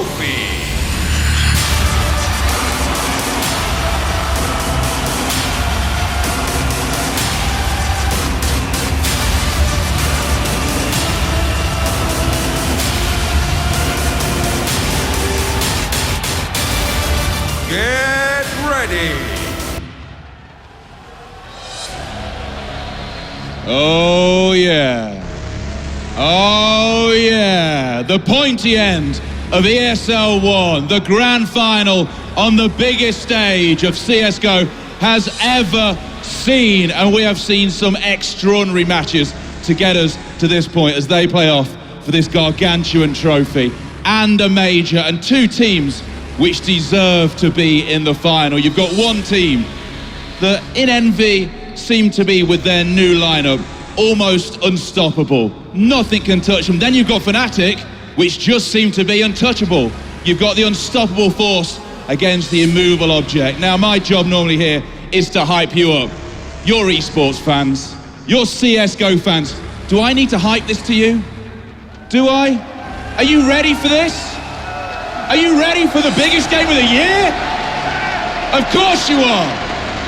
trophy. Get ready. Oh yeah. Oh yeah. The pointy end of ESL 1, the grand final on the biggest stage of CSGO has ever seen. And we have seen some extraordinary matches to get us to this point as they play off for this gargantuan trophy and a major, and two teams which deserve to be in the final. You've got one team that in Envy seem to be, with their new lineup, almost unstoppable. Nothing can touch them. Then you've got Fnatic, which just seem to be untouchable. You've got the unstoppable force against the immovable object. Now my job normally here is to hype you up. You're esports fans, you're CSGO fans. Do I need to hype this to you? Do I? Are you ready for this? Are you ready for the biggest game of the year? Of course you are.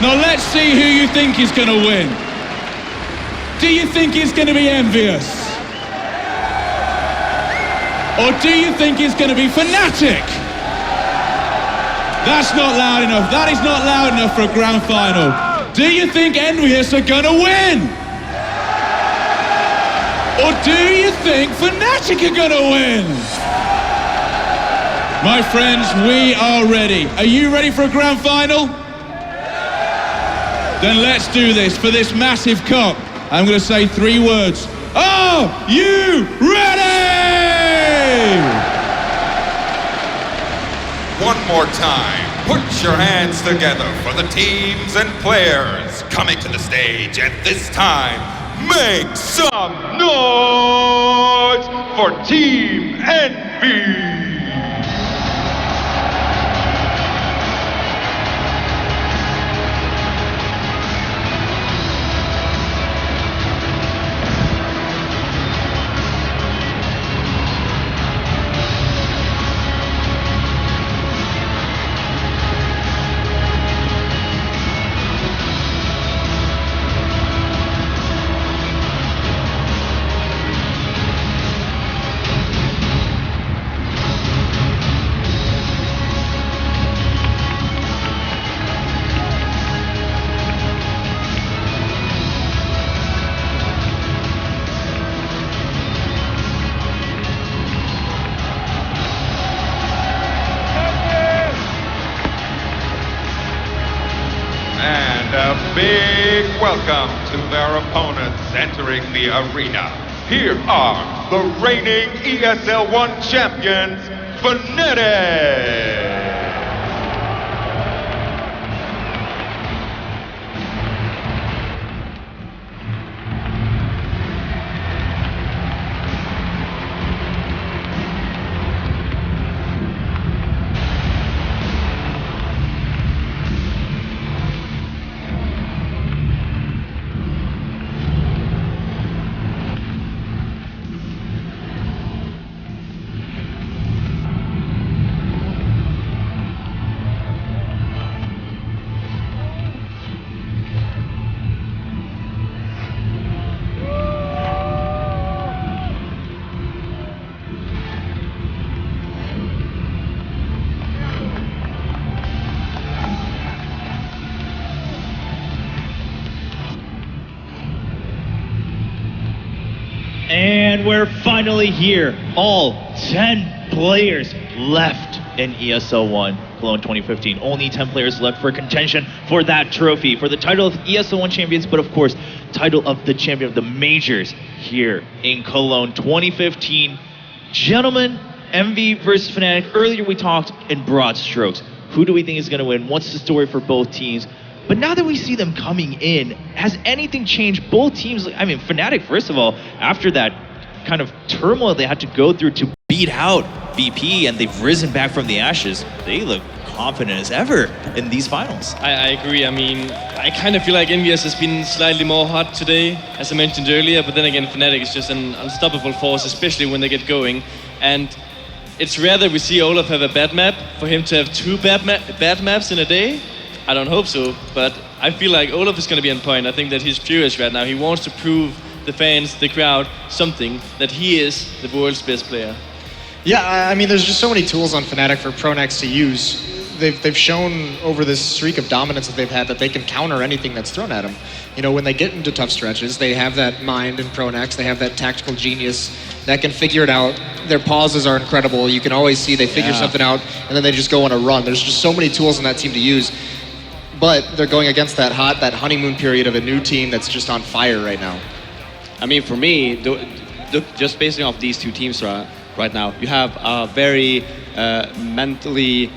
Now let's see who you think is going to win. Do you think it's going to be EnVyUS? Or do you think it's going to be Fnatic? That's not loud enough. That is not loud enough for a grand final. Do you think EnVyUS are going to win? Or do you think Fnatic are going to win? My friends, we are ready. Are you ready for a grand final? Then let's do this for this massive cup. I'm going to say 3 words. Are you ready? One more time, put your hands together for the teams and players coming to the stage at this time. Make some noise for Team Envy! A big welcome to their opponents entering the arena. Here are the reigning ESL 1 champions, Fnatic! And we're finally here. All 10 players left in ESL 1 Cologne 2015. Only 10 players left for contention for that trophy, for the title of ESL 1 champions, but of course, title of the champion of the majors here in Cologne 2015. Gentlemen, Envy versus Fnatic. Earlier we talked in broad strokes. Who do we think is going to win? What's the story for both teams? But now that we see them coming in, has anything changed? Both teams, I mean, Fnatic, first of all, after that kind of turmoil they had to go through to beat out VP, and they've risen back from the ashes, they look confident as ever in these finals. I agree. I mean, I kind of feel like EnVyUS has been slightly more hot today, as I mentioned earlier, but then again, Fnatic is just an unstoppable force, especially when they get going. And it's rare that we see Olaf have a bad map. For him to have two bad maps in a day, I don't hope so. But I feel like Olaf is going to be on point. I think that he's furious right now. He wants to prove the fans, the crowd, something, that he is the world's best player. Yeah, I mean, there's just so many tools on Fnatic for Pronex to use. They've shown over this streak of dominance that they've had that they can counter anything that's thrown at them. You know, when they get into tough stretches, they have that mind in Pronex, they have that tactical genius that can figure it out. Their pauses are incredible. You can always see they figure something out, and then they just go on a run. There's just so many tools on that team to use. But they're going against that honeymoon period of a new team that's just on fire right now. I mean, for me, just basing off these two teams right now, you have a very mentally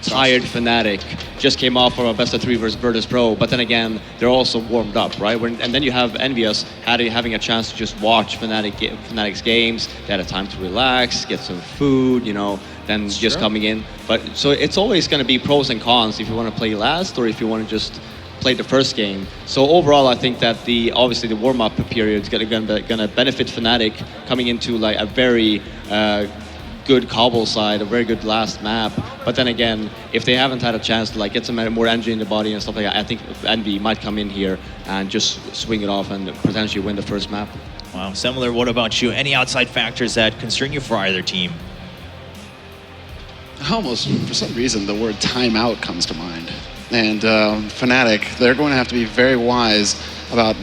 tired Fnatic. Just came off from a best of 3 versus Virtus Pro, but then again, they're also warmed up, right? And then you have EnVyUS having a chance to just watch Fnatic's games. They had a time to relax, get some food, you know, then just coming in. But so it's always going to be pros and cons if you want to play last or if you want to just play the first game. So overall, I think that obviously the warm-up period is going to benefit Fnatic coming into like a very good cobble side, a very good last map. But then again, if they haven't had a chance to like get some more energy in the body and stuff like that, I think Envy might come in here and just swing it off and potentially win the first map. Wow, similar. What about you? Any outside factors that concern you for either team? Almost, for some reason, the word timeout comes to mind. And Fnatic, they're going to have to be very wise about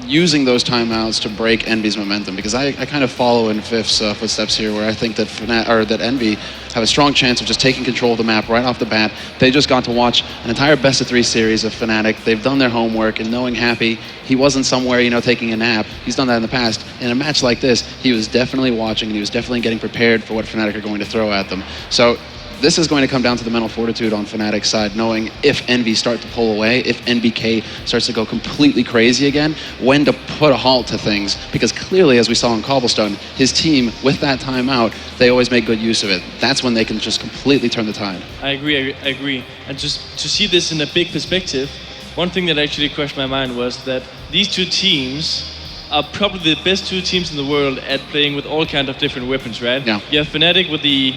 using those timeouts to break Envy's momentum, because I kind of follow in Fifth's footsteps here, where I think that that Envy have a strong chance of just taking control of the map right off the bat. They just got to watch an entire best of 3 series of Fnatic. They've done their homework, and knowing Happy, he wasn't somewhere, you know, taking a nap. He's done that in the past. In a match like this, he was definitely watching, and he was definitely getting prepared for what Fnatic are going to throw at them. So this is going to come down to the mental fortitude on Fnatic's side, knowing if Envy start to pull away, if NBK starts to go completely crazy again, when to put a halt to things. Because clearly, as we saw in Cobblestone, his team, with that timeout, they always make good use of it. That's when they can just completely turn the tide. I agree. And just to see this in a big perspective, one thing that actually crossed my mind was that these two teams are probably the best 2 teams in the world at playing with all kinds of different weapons, right? Yeah. You have Fnatic with the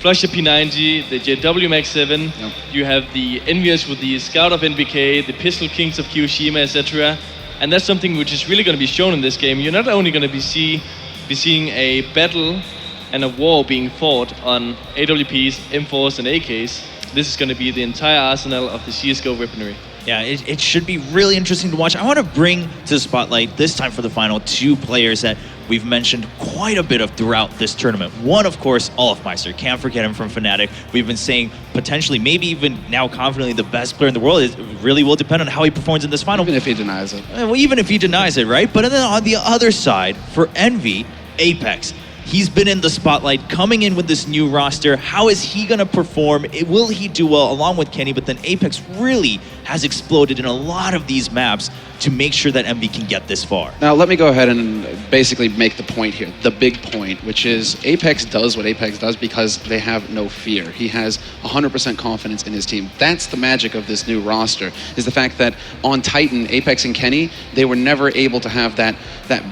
Flusher P90, the JW Max 7, Yep. You have the EnVyUS with the Scout of NBK, the Pistol Kings of Kiyoshima, etc. And that's something which is really going to be shown in this game. You're not only going to be seeing a battle and a war being fought on AWPs, M4s, and AKs. This is going to be the entire arsenal of the CSGO weaponry. Yeah, it should be really interesting to watch. I want to bring to the spotlight this time for the final 2 players that we've mentioned quite a bit of throughout this tournament. One, of course, Olafmeister. Can't forget him from Fnatic. We've been saying potentially, maybe even now confidently, the best player in the world. It really will depend on how he performs in this final. Even if he denies it. Well, even if he denies it, right? But then on the other side, for Envy, Apex. He's been in the spotlight, coming in with this new roster. How is he going to perform? Will he do well along with Kenny? But then Apex really has exploded in a lot of these maps to make sure that Envy can get this far. Now, let me go ahead and basically make the point here, the big point, which is Apex does what Apex does because they have no fear. He has 100% confidence in his team. That's the magic of this new roster, is the fact that on Titan, Apex and Kenny, they were never able to have that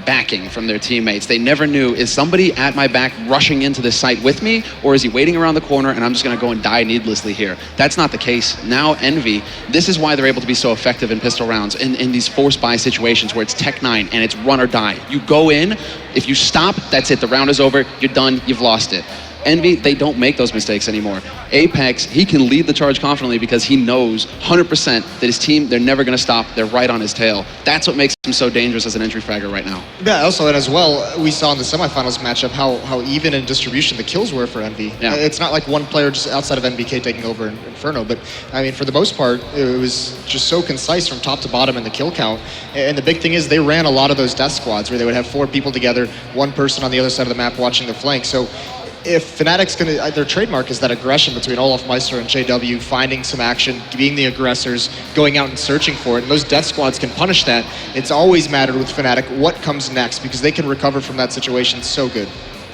backing from their teammates. They never knew, is somebody at my back rushing into this site with me, or is he waiting around the corner and I'm just going to go and die needlessly here? That's not the case. Now Envy, this is why they're able to be so effective in pistol rounds, in these forced buy situations where it's Tech 9 and it's run or die. You go in, if you stop, that's it. The round is over, you're done, you've lost it. Envy, they don't make those mistakes anymore. Apex, he can lead the charge confidently because he knows 100% that his team, they're never going to stop. They're right on his tail. That's what makes him so dangerous as an entry fragger right now. Yeah, also, and as well, we saw in the semifinals matchup how even in distribution the kills were for Envy. Yeah. It's not like one player just outside of NBK taking over Inferno, but I mean, for the most part, it was just so concise from top to bottom in the kill count. And the big thing is they ran a lot of those death squads where they would have 4 people together, 1 person on the other side of the map watching the flank. So if Fnatic's gonna, their trademark is that aggression between Olafmeister and JW, finding some action, being the aggressors, going out and searching for it, and those death squads can punish that. It's always mattered with Fnatic what comes next, because they can recover from that situation so good.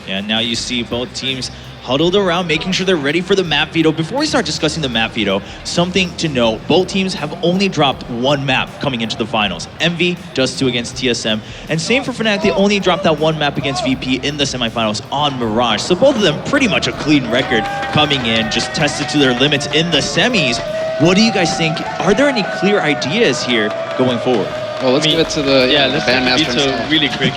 And now you see both teams huddled around, making sure they're ready for the map veto. Before we start discussing the map veto, something to note, both teams have only dropped one map coming into the finals. EnVy, Dust2 against TSM, and same for Fnatic, they only dropped that one map against VP in the semifinals on Mirage. So both of them pretty much a clean record coming in, just tested to their limits in the semis. What do you guys think? Are there any clear ideas here going forward? Well, let's give it to the let's Bandmaster take the veto himself. really quick.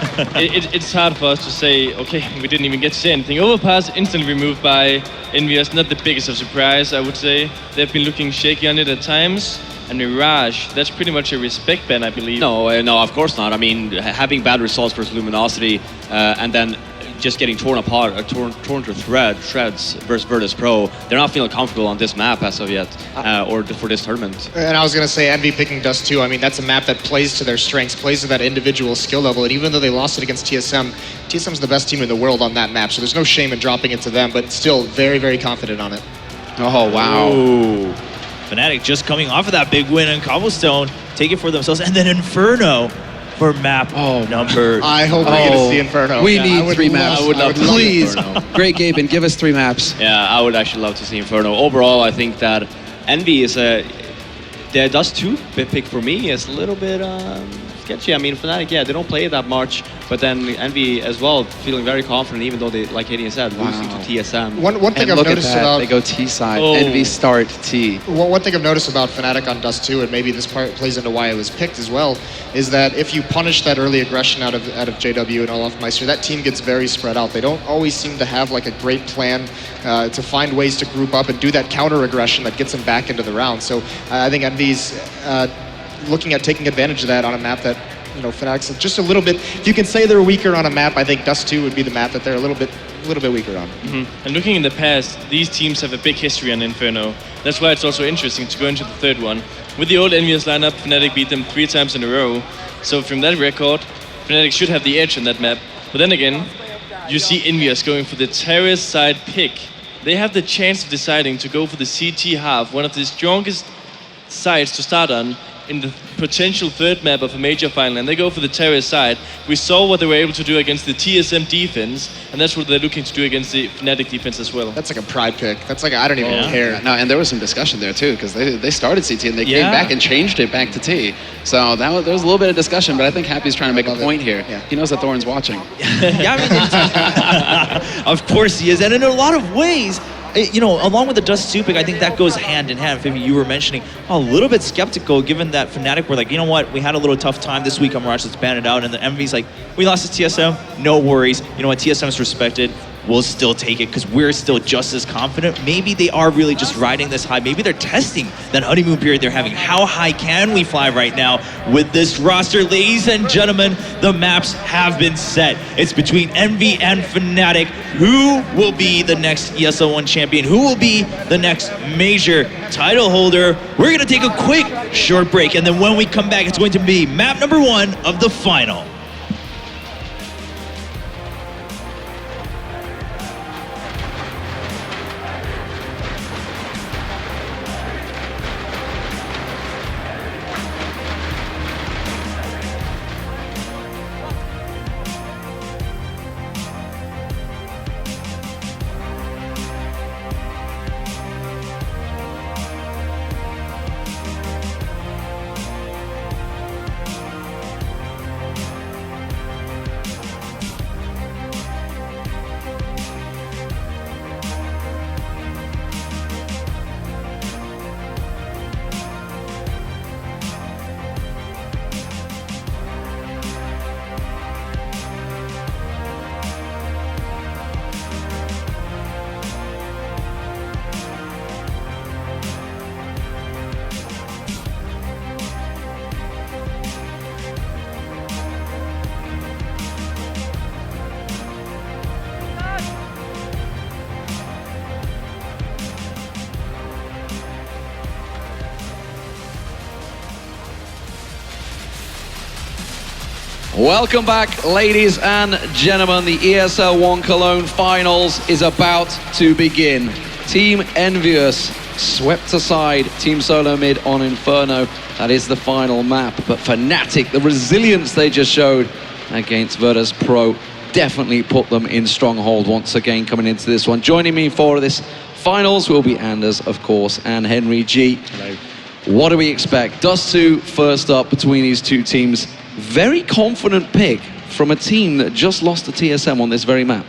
It's hard for us to say, okay, we didn't even get to say anything. Overpass instantly removed by EnVyUS, not the biggest of surprise, I would say. They've been looking shaky on it at times. And Mirage, that's pretty much a respect ban, I believe. No, of course not. I mean, having bad results versus Luminosity and then just getting torn apart, torn to shreds versus Virtus Pro, they're not feeling comfortable on this map as of yet, or for this tournament. And I was going to say, EnVy picking Dust2, I mean, that's a map that plays to their strengths, plays to that individual skill level, and even though they lost it against TSM, TSM's the best team in the world on that map, so there's no shame in dropping it to them, but still very, very confident on it. Oh, wow. Ooh. Fnatic just coming off of that big win in Cobblestone, take it for themselves, and then Inferno for map number. I hope we get to see Inferno. We need 3 maps. I would love to see Please. Inferno. Great, Gaben, give us 3 maps. Yeah, I would actually love to see Inferno. Overall, I think that EnVy is the Dust2 pick for me is a little bit sketchy. I mean, Fnatic, they don't play it that much, but then EnVy as well, feeling very confident, even though they, like Hayden said, losing to TSM. One thing I've Look at noticed that. about They go T side. Oh. EnVy start T. one thing I've noticed about Fnatic on Dust2, and maybe this part plays into why it was picked as well, is that if you punish that early aggression out of JW and Olafmeister, that team gets very spread out. They don't always seem to have like a great plan to find ways to group up and do that counter aggression that gets them back into the round. So I think EnVy's looking at taking advantage of that on a map that, you know, Fnatic's just a little bit. If you can say they're weaker on a map, I think Dust2 would be the map that they're a little bit weaker on. And looking in the past, these teams have a big history on Inferno. That's why it's also interesting to go into the third one. With the old EnVyUS lineup, Fnatic beat them 3 times in a row. So from that record, Fnatic should have the edge on that map. But then again, you see EnVyUS going for the terrace side pick. They have the chance of deciding to go for the CT half, one of the strongest sides to start on in the potential third map of a major final, and they go for the terrace side. We saw what they were able to do against the TSM defense, and that's what they're looking to do against the Fnatic defense as well. That's like a pride pick. That's like I don't even care. No, and there was some discussion there too, because they started CT and they came back and changed it back to T. So there was a little bit of discussion, but I think Happy's trying to make a point here. Yeah. He knows that Thorn's watching. Yeah, I mean, of course he is, and in a lot of ways, you know, along with the Dust2 pick, I think that goes hand in hand. Maybe you were mentioning a little bit skeptical, given that Fnatic were like, you know what, we had a little tough time this week on Mirage, let's ban it out, and the EnVy's like, we lost to TSM, no worries. You know what, TSM's respected, we'll still take it because we're still just as confident. Maybe they are really just riding this high. Maybe they're testing that honeymoon period they're having. How high can we fly right now with this roster? Ladies and gentlemen, the maps have been set. It's between EnVy and Fnatic. Who will be the next ESL 1 champion? Who will be the next major title holder? We're gonna take a quick short break, and then when we come back, it's going to be map number 1 of the final. Welcome back, ladies and gentlemen. The ESL 1 Cologne Finals is about to begin. Team EnVyUS swept aside Team Solo Mid on Inferno. That is the final map. But Fnatic, the resilience they just showed against Virtus Pro. Definitely put them in stronghold once again coming into this one. Joining me for this finals will be Anders, of course, and Henry G. Hello. What do we expect? Dust2 first up between these two teams. Very confident pick from a team that just lost to TSM on this very map.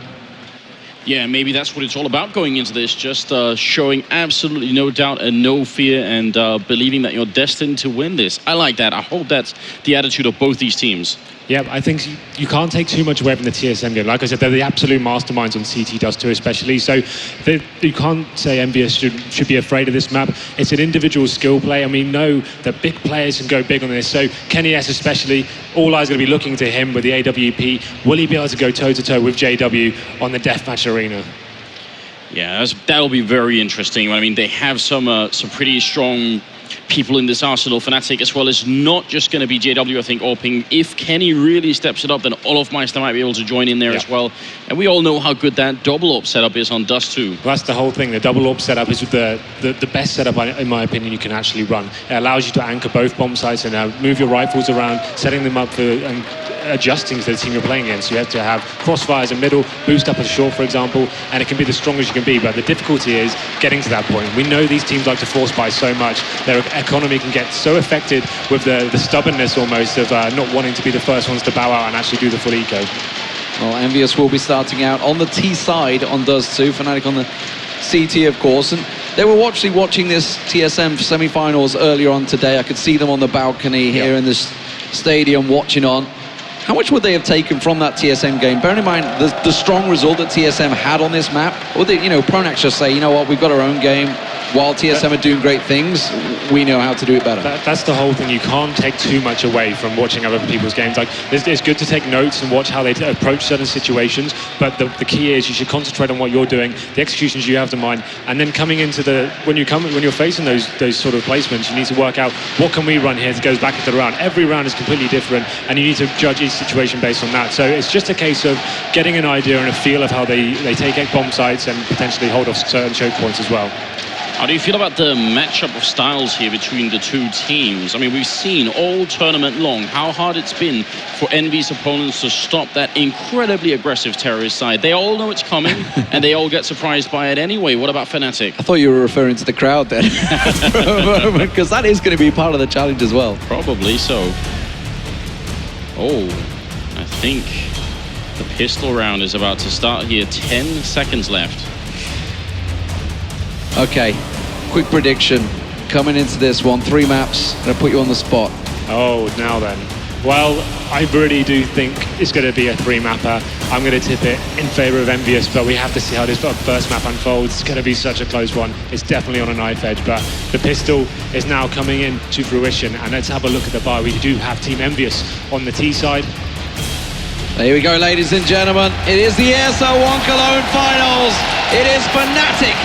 Yeah, maybe that's what it's all about going into this, just showing absolutely no doubt and no fear and believing that you're destined to win this. I like that. I hope that's the attitude of both these teams. Yeah, I think you can't take too much away from the TSM game. Like I said, they're the absolute masterminds on CT Dust2 especially, so you can't say EnVyUS should be afraid of this map. It's an individual skill play, and we know that big players can go big on this, so Kenny S especially, all eyes are going to be looking to him with the AWP. Will he be able to go toe-to-toe with JW on the deathmatch arena? Yeah, that'll be very interesting. I mean, they have some pretty strong people in this arsenal. Fnatic as well as not just going to be JW, I think, or Ping. If Kenny really steps it up, then Olofmeister might be able to join in there as well. And we all know how good that double AWP setup is on Dust2. Well, that's the whole thing. The double AWP setup is the best setup, in my opinion, you can actually run. It allows you to anchor both bomb sites and move your rifles around, setting them up for and adjusting to the team you're playing against. You have to have crossfires in middle, boost up at short, for example, and it can be the strongest you can be. But the difficulty is getting to that point. We know these teams like to force buy so much. Their economy can get so affected with the stubbornness almost of not wanting to be the first ones to bow out and actually do the full eco. Well, EnVyUS will be starting out on the T side on Dust2, Fnatic on the CT, of course. And they were actually watching this TSM semi-finals earlier on today. I could see them on the balcony here in this stadium watching on. How much would they have taken from that TSM game? Bearing in mind the strong result that TSM had on this map, or they, Pronax just say, you know what, we've got our own game. While TSM are doing great things, we know how to do it better. That's the whole thing. You can't take too much away from watching other people's games. Like, it's good to take notes and watch how they approach certain situations, but the key is you should concentrate on what you're doing, the executions you have to mind, and then coming into when you're facing those sort of placements, you need to work out what can we run here that goes back into the round. Every round is completely different, and you need to judge each situation based on that. So it's just a case of getting an idea and a feel of how they take bomb sites and potentially hold off certain choke points as well. How do you feel about the matchup of styles here between the two teams? I mean, we've seen all tournament long how hard it's been for EnVy's opponents to stop that incredibly aggressive terrorist side. They all know it's coming, and they all get surprised by it anyway. What about Fnatic? I thought you were referring to the crowd then, because that is going to be part of the challenge as well. Probably so. Oh, I think the pistol round is about to start here. 10 seconds left. Okay, quick prediction. Coming into this one, 3 maps. I'm going to put you on the spot. Oh, now then. Well, I really do think it's going to be a 3-mapper. I'm going to tip it in favor of EnVyUS, but we have to see how this first map unfolds. It's going to be such a close one. It's definitely on a knife edge, but the pistol is now coming in to fruition. And let's have a look at the bar. We do have Team EnVyUS on the T side. There we go, ladies and gentlemen. It is the ESL 1 Cologne finals. It is Fnatic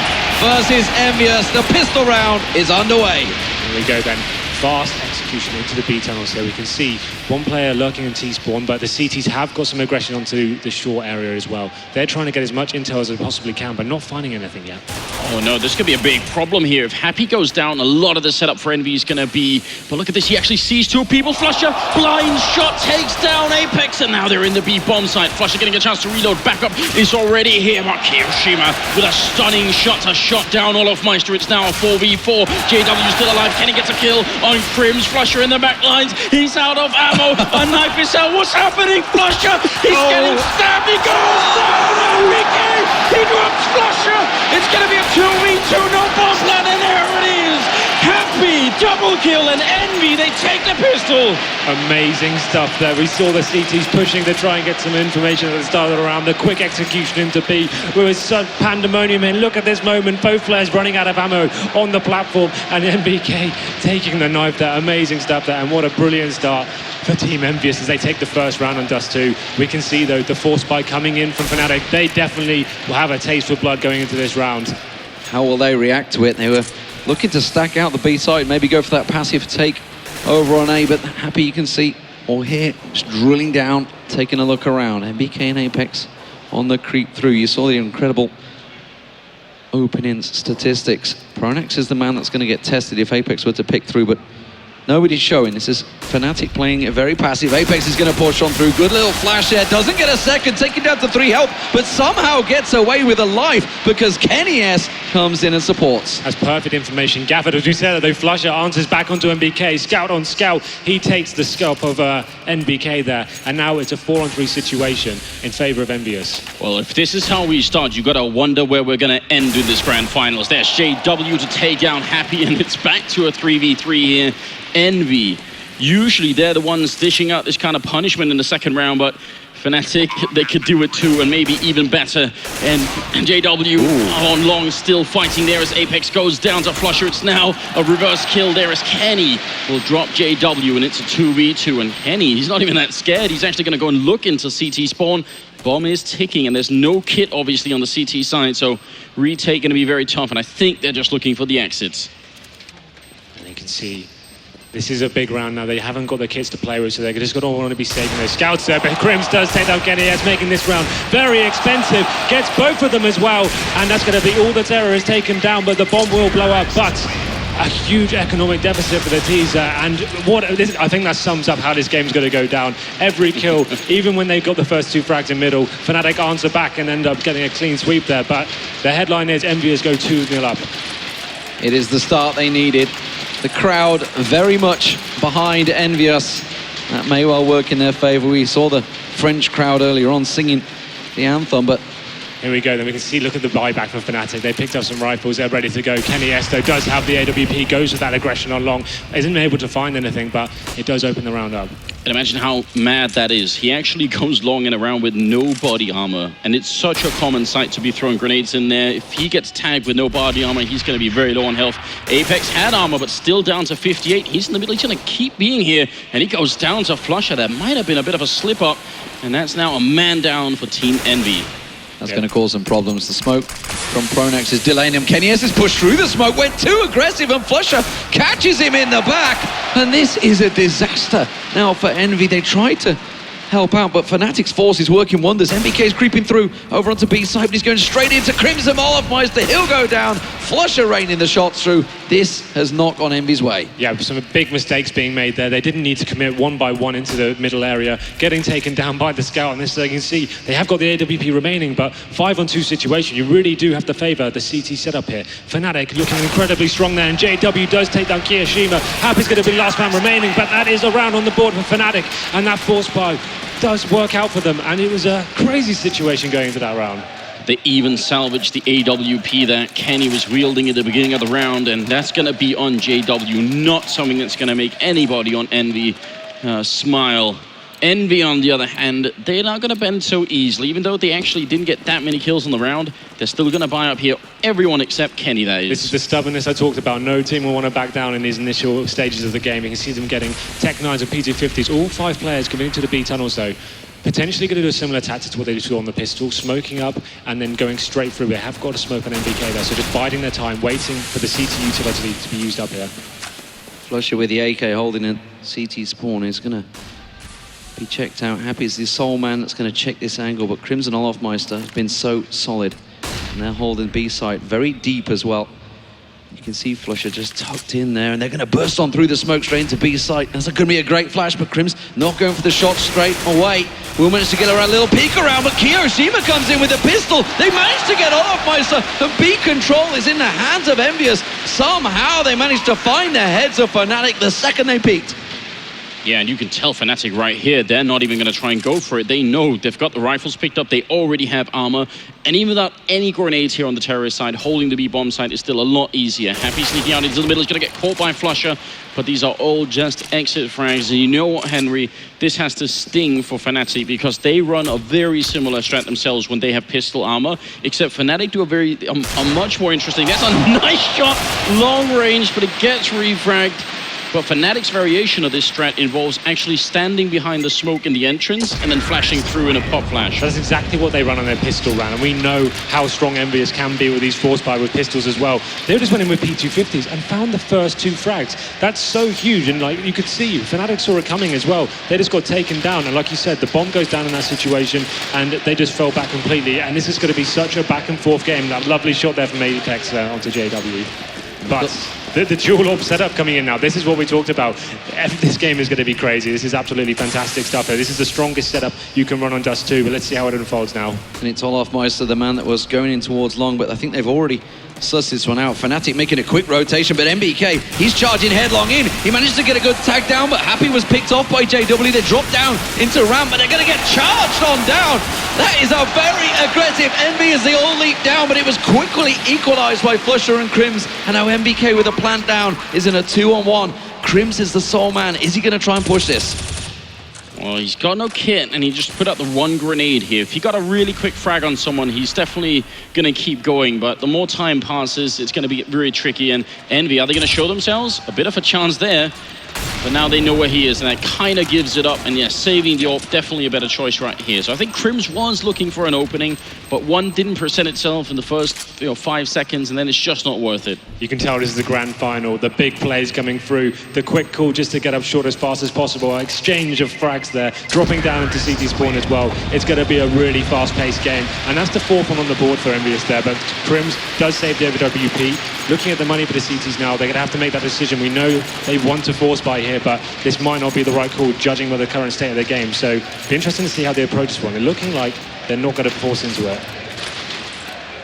versus EnVyUS. The pistol round is underway. Here we go then. Fast execution into the B tunnels here. We can see one player lurking in T-spawn, but the CTs have got some aggression onto the short area as well. They're trying to get as much intel as they possibly can, but not finding anything yet. Oh no, this could be a big problem here. If Happy goes down, a lot of the setup for Envy is going to be... But look at this, he actually sees 2 people. Flusher, blind shot, takes down Apex, and now they're in the B bomb site. Flusher getting a chance to reload. Backup is already here, but Kiyoshima with a stunning shot to shot down Olofmeister. It's now a 4v4. JW still alive. Kenny gets a kill on Crims. Flusher in the back lines. He's out of ammo. A knife is out. What's happening? Flusher, he's getting stabbed. He goes down. He drops Flusher. It's going to be a 2v2, no bomb plan, and there it is. Happy, double kill, and Envy, they take the pistol. Amazing stuff there. We saw the CTs pushing to try and get some information at the start of the round. The quick execution into B. There was such pandemonium in. Look at this moment. Both players running out of ammo on the platform, and MBK taking the knife there. Amazing stuff there, and what a brilliant start for Team EnVyUS as they take the first round on Dust2. We can see, though, the force spike coming in from Fnatic. They definitely will have a taste for blood going into this round. How will they react to it? They were looking to stack out the B side, maybe go for that passive take over on A, but Happy, you can see, or here, just drilling down, taking a look around. MBK and Apex on the creep through. You saw the incredible opening statistics. Pronax is the man that's going to get tested if Apex were to pick through, but Nobody's showing. This is Fnatic playing very passive. Apex is going to push on through. Good little flash there. Doesn't get a second. Taking down to 3 health, but somehow gets away with a life because EnVyUS comes in and supports. That's perfect information gathered. As we said, though, Flusher answers back onto NBK. Scout on Scout. He takes the scalp of NBK there. And now it's a 4-on-3 situation in favor of EnVyUS. Well, if this is how we start, you gotta wonder where we're gonna end in this grand finals. There's JW to take down Happy, and it's back to a 3v3 here. Envy, usually they're the ones dishing out this kind of punishment in the second round, but Fnatic, they could do it too, and maybe even better. And JW on long, still fighting there as Apex goes down to Flusher. It's now a reverse kill there as Kenny will drop JW, and it's a 2v2. And Kenny, he's not even that scared. He's actually going to go and look into CT spawn. Bomb is ticking, and there's no kit, obviously, on the CT side, so retake going to be very tough, and I think they're just looking for the exits. And you can see this is a big round now. They haven't got the kits to play with, so they're just going to want to be saving those scouts there. But Crims does take down Kenny's, making this round very expensive. Gets both of them as well, and that's going to be all the terror is taken down, but the bomb will blow up. But a huge economic deficit for the teaser, and I think that sums up how this game's going to go down. Every kill, even when they got the first 2 frags in middle, Fnatic answer back and end up getting a clean sweep there. But the headline is EnVyUS go 2-0 up. It is the start they needed. The crowd very much behind EnVyUS. That may well work in their favor. We saw the French crowd earlier on singing the anthem, but here we go, then we can see, look at the buyback for Fnatic. They picked up some rifles, they're ready to go. Kenny Esto does have the AWP, goes with that aggression on long. Isn't able to find anything, but it does open the round up. And imagine how mad that is. He actually goes long and around with no body armor, and it's such a common sight to be throwing grenades in there. If he gets tagged with no body armor, he's going to be very low on health. Apex had armor, but still down to 58. He's in the middle, he's going to keep being here, and he goes down to Flusher. That might have been a bit of a slip-up, and that's now a man down for Team Envy. That's going to cause some problems. The smoke from Pronax is delaying him. Kenny has pushed through the smoke, went too aggressive, and Flusher catches him in the back. And this is a disaster now for Envy. They tried to help out, but Fnatic's force is working wonders. MBK is creeping through over onto B side, but he's going straight into Crimson Olofmeister. He'll go down. Flusher raining the shots through. This has not gone Envy's way. Yeah, some big mistakes being made there. They didn't need to commit 1 by 1 into the middle area, getting taken down by the scout. And this, you can see, they have got the AWP remaining, but 5-on-2 situation, you really do have to favor the CT setup here. Fnatic looking incredibly strong there, and JW does take down Kiyoshima. Happy's going to be the last man remaining, but that is a round on the board for Fnatic, and that force buy does work out for them, and it was a crazy situation going into that round. They even salvaged the AWP that Kenny was wielding at the beginning of the round, and that's going to be on JW, not something that's going to make anybody on Envy smile. Envy, on the other hand, they're not going to bend so easily. Even though they actually didn't get that many kills in the round, they're still going to buy up here. Everyone except Kenny, that is. This is the stubbornness I talked about. No team will want to back down in these initial stages of the game. You can see them getting Tech 9s and P250s. All 5 players coming into the B tunnels, though. Potentially going to do a similar tactic to what they did on the pistol, smoking up and then going straight through. They have got to smoke on MBK there, so just biding their time, waiting for the CT utility to be used up here. Flusher with the AK holding a CT spawn is going to be checked out. Happy is the sole man that's going to check this angle, but Crimson Olofmeister has been so solid. And they're holding B site very deep as well. You can see Flusher just tucked in there, and they're going to burst on through the smoke straight into B site. That's going to be a great flash, but Crims not going for the shot straight away. We'll manage to get a little peek around, but Kiyoshima comes in with a pistol. They managed to get Olofmeister, and B control is in the hands of EnVyUS. Somehow they managed to find the heads of Fnatic the second they peeked. Yeah, and you can tell Fnatic right here, they're not even going to try and go for it. They know they've got the rifles picked up, they already have armor, and even without any grenades here on the terrorist side, holding the B-bomb side is still a lot easier. Happy sneaking out into the middle, he's going to get caught by Flusher, but these are all just exit frags. And you know what, Henry, this has to sting for Fnatic because they run a very similar strat themselves when they have pistol armor, except Fnatic do a much more interesting. That's a nice shot, long range, but it gets refragged. But Fnatic's variation of this strat involves actually standing behind the smoke in the entrance and then flashing through in a pop flash. That's exactly what they run on their pistol round, and we know how strong EnVyUS can be with these force buy with pistols as well. They just went in with P250s and found the first 2 frags. That's so huge, and like you could see, Fnatic saw it coming as well. They just got taken down, and like you said, the bomb goes down in that situation, and they just fell back completely. And this is going to be such a back and forth game. That lovely shot there from Apex onto JW. But The dual orb setup coming in now. This is what we talked about. This game is going to be crazy. This is absolutely fantastic stuff here. This is the strongest setup you can run on Dust2, but let's see how it unfolds now. And it's Olaf Meister, the man that was going in towards long, but I think they've already sussed this one out. Fnatic making a quick rotation, but MBK, he's charging headlong in. He managed to get a good tag down, but Happy was picked off by JW. They dropped down into ramp, but they're going to get charged on down. That is a very aggressive. EnVyUS, they all leaped down, but it was quickly equalized by Flusher and Crims. And now MBK with a plant down is in a 2-on-1. Crims is the sole man. Is he going to try and push this? Well, he's got no kit, and he just put out the one grenade here. If he got a really quick frag on someone, he's definitely going to keep going. But the more time passes, it's going to be very tricky. And Envy, are they going to show themselves? A bit of a chance there. But now they know where he is, and that kind of gives it up. And yeah, saving the AWP, definitely a better choice right here. So I think Crims was looking for an opening, but one didn't present itself in the first 5 seconds, and then it's just not worth it. You can tell this is the grand final. The big plays coming through. The quick call just to get up short as fast as possible. Exchange of frags there. Dropping down into CT spawn as well. It's going to be a really fast-paced game. And that's the fourth one on the board for EnVyUS there. But Crims does save the OWP. Looking at the money for the CTs now, they're going to have to make that decision. We know they want to force buy here, but this might not be the right call, judging by the current state of the game. So it'll be interesting to see how they approach this one. They're looking like they're not going to force into it.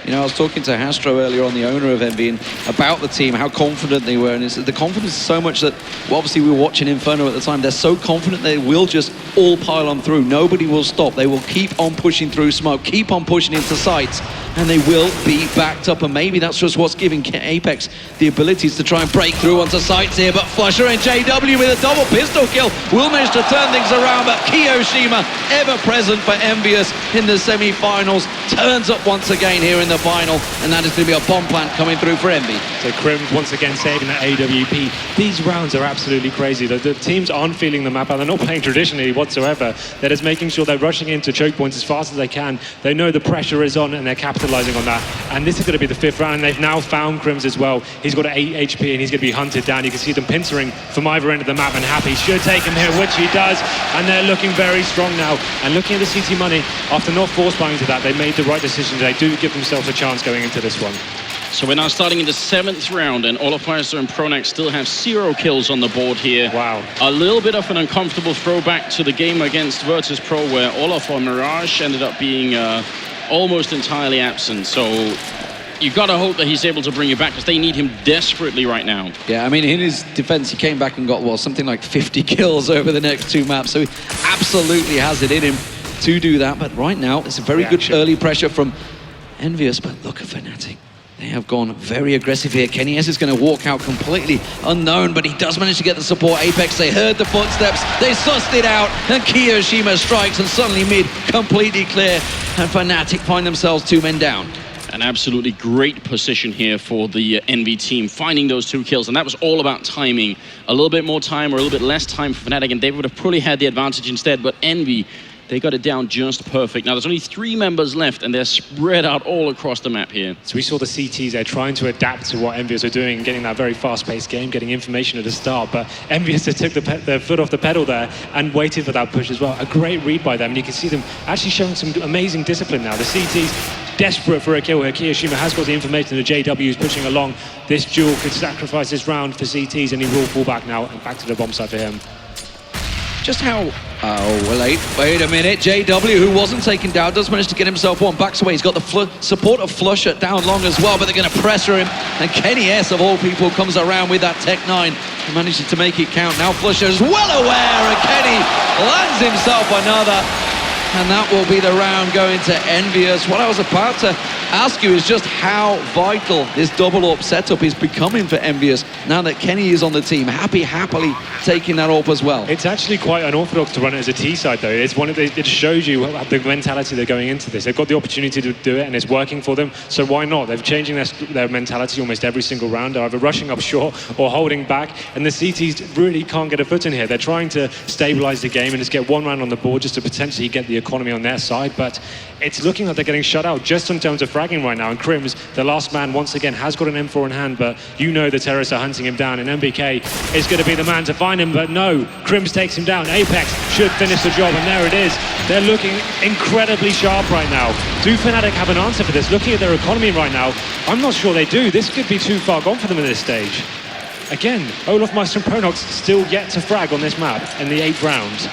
You know, I was talking to Hastro earlier on, the owner of EnVy, and about the team, how confident they were. And the confidence is so much that, well, obviously we were watching Inferno at the time, they're so confident they will just all pile on through. Nobody will stop. They will keep on pushing through smoke, keep on pushing into sites, and they will be backed up. And maybe that's just what's giving Apex the abilities to try and break through onto sites here. But Flusher and JW with a double pistol kill will manage to turn things around. But Kiyoshima, ever present for EnVyUS in the semi-finals, turns up once again here in the final, and that is going to be a bomb plant coming through for Envy. So Crims once again saving that AWP. These rounds are absolutely crazy. The teams aren't feeling the map out. They're not playing traditionally whatsoever. They're just making sure they're rushing into choke points as fast as they can. They know the pressure is on, and they're capitalizing on that. And this is going to be the fifth round, and they've now found Crims as well. He's got 8 HP, and he's going to be hunted down. You can see them pincering from either end of the map, and Happy should take him here, which he does. And they're looking very strong now. And looking at the CT money, after not force buying to that, they made the right decision. They do give themselves a chance going into this one. So we're now starting in the 7th round, and Olaf Meister and Pronax still have 0 kills on the board here. Wow. A little bit of an uncomfortable throwback to the game against Virtus Pro, where Olaf or Mirage ended up being almost entirely absent. So you got to hope that he's able to bring it back, because they need him desperately right now. Yeah, I mean, in his defense, he came back and got, well, something like 50 kills over the next 2 maps. So he absolutely has it in him to do that. But right now, it's a very good early pressure from EnVyUS. But look at Fnatic. They have gone very aggressive here. Kenny S is going to walk out completely unknown, but he does manage to get the support. Apex, they heard the footsteps, they sussed it out, and Kiyoshima strikes, and suddenly mid completely clear, and Fnatic find themselves 2 men down. An absolutely great position here for the Envy team, finding those 2 kills, and that was all about timing. A little bit more time or a little bit less time for Fnatic, and they would have probably had the advantage instead, but Envy, they got it down just perfect. Now there's only 3 members left, and they're spread out all across the map here. So we saw the CTs, they're trying to adapt to what EnVyUS are doing, getting that very fast-paced game, getting information at the start, but EnVyUS took their foot off the pedal there and waited for that push as well. A great read by them, and you can see them actually showing some amazing discipline now. The CTs desperate for a kill here. Kiyoshima has got the information, the JW is pushing along. This duel could sacrifice this round for CTs, and he will fall back now, and back to the bomb site for him. Just how... Oh, wait a minute. JW, who wasn't taken down, does manage to get himself one. Backs away. He's got the support of Flusher down long as well, but they're going to pressure him. And Kenny S, of all people, comes around with that Tech 9 and manages to make it count. Now Flusher is well aware, and Kenny lands himself another. And that will be the round going to EnVyUS. What I was about to ask you is just how vital this double AWP setup is becoming for EnVyUS now that Kenny is on the team. Happily taking that AWP as well. It's actually quite unorthodox to run it as a T side, though. It's it shows you the mentality they're going into this. They've got the opportunity to do it, and it's working for them. So why not? They're changing their mentality almost every single round. They're either rushing up short or holding back, and the CTs really can't get a foot in here. They're trying to stabilize the game and just get 1 round on the board just to potentially get the economy on their side, but it's looking like they're getting shut out just in terms of fragging right now. And Crims, the last man, once again has got an M4 in hand, but you know the terrorists are hunting him down, and MBK is going to be the man to find him, but no, Crims takes him down. Apex should finish the job, and there it is. They're looking incredibly sharp right now. Do Fnatic have an answer for this? Looking at their economy right now, I'm not sure they do. This could be too far gone for them at this stage. again, Olaf Meister and Pronox still yet to frag on this map in the 8th round.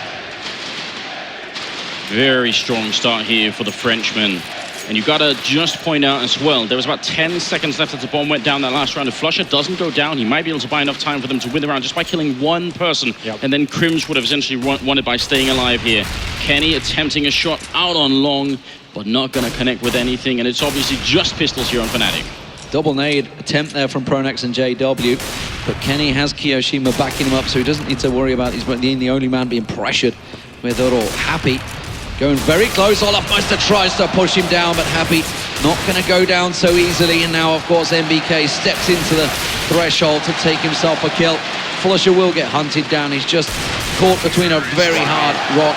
Very strong start here for the Frenchman. And you've got to just point out as well, there was about 10 seconds left as the bomb went down that last round. If Flusher doesn't go down, he might be able to buy enough time for them to win the round just by killing one person. Yep. And then Crims would have essentially won it by staying alive here. Kenny attempting a shot out on long, but not going to connect with anything. And it's obviously just pistols here on Fnatic. Double nade attempt there from Pronax and JW, but Kenny has Kiyoshima backing him up, so he doesn't need to worry about he's being the only man being pressured with it all. Happy going very close. Olaf Meister tries to push him down, but Happy not going to go down so easily. And now, of course, MBK steps into the threshold to take himself a kill. Flusher will get hunted down. He's just caught between a very hard rock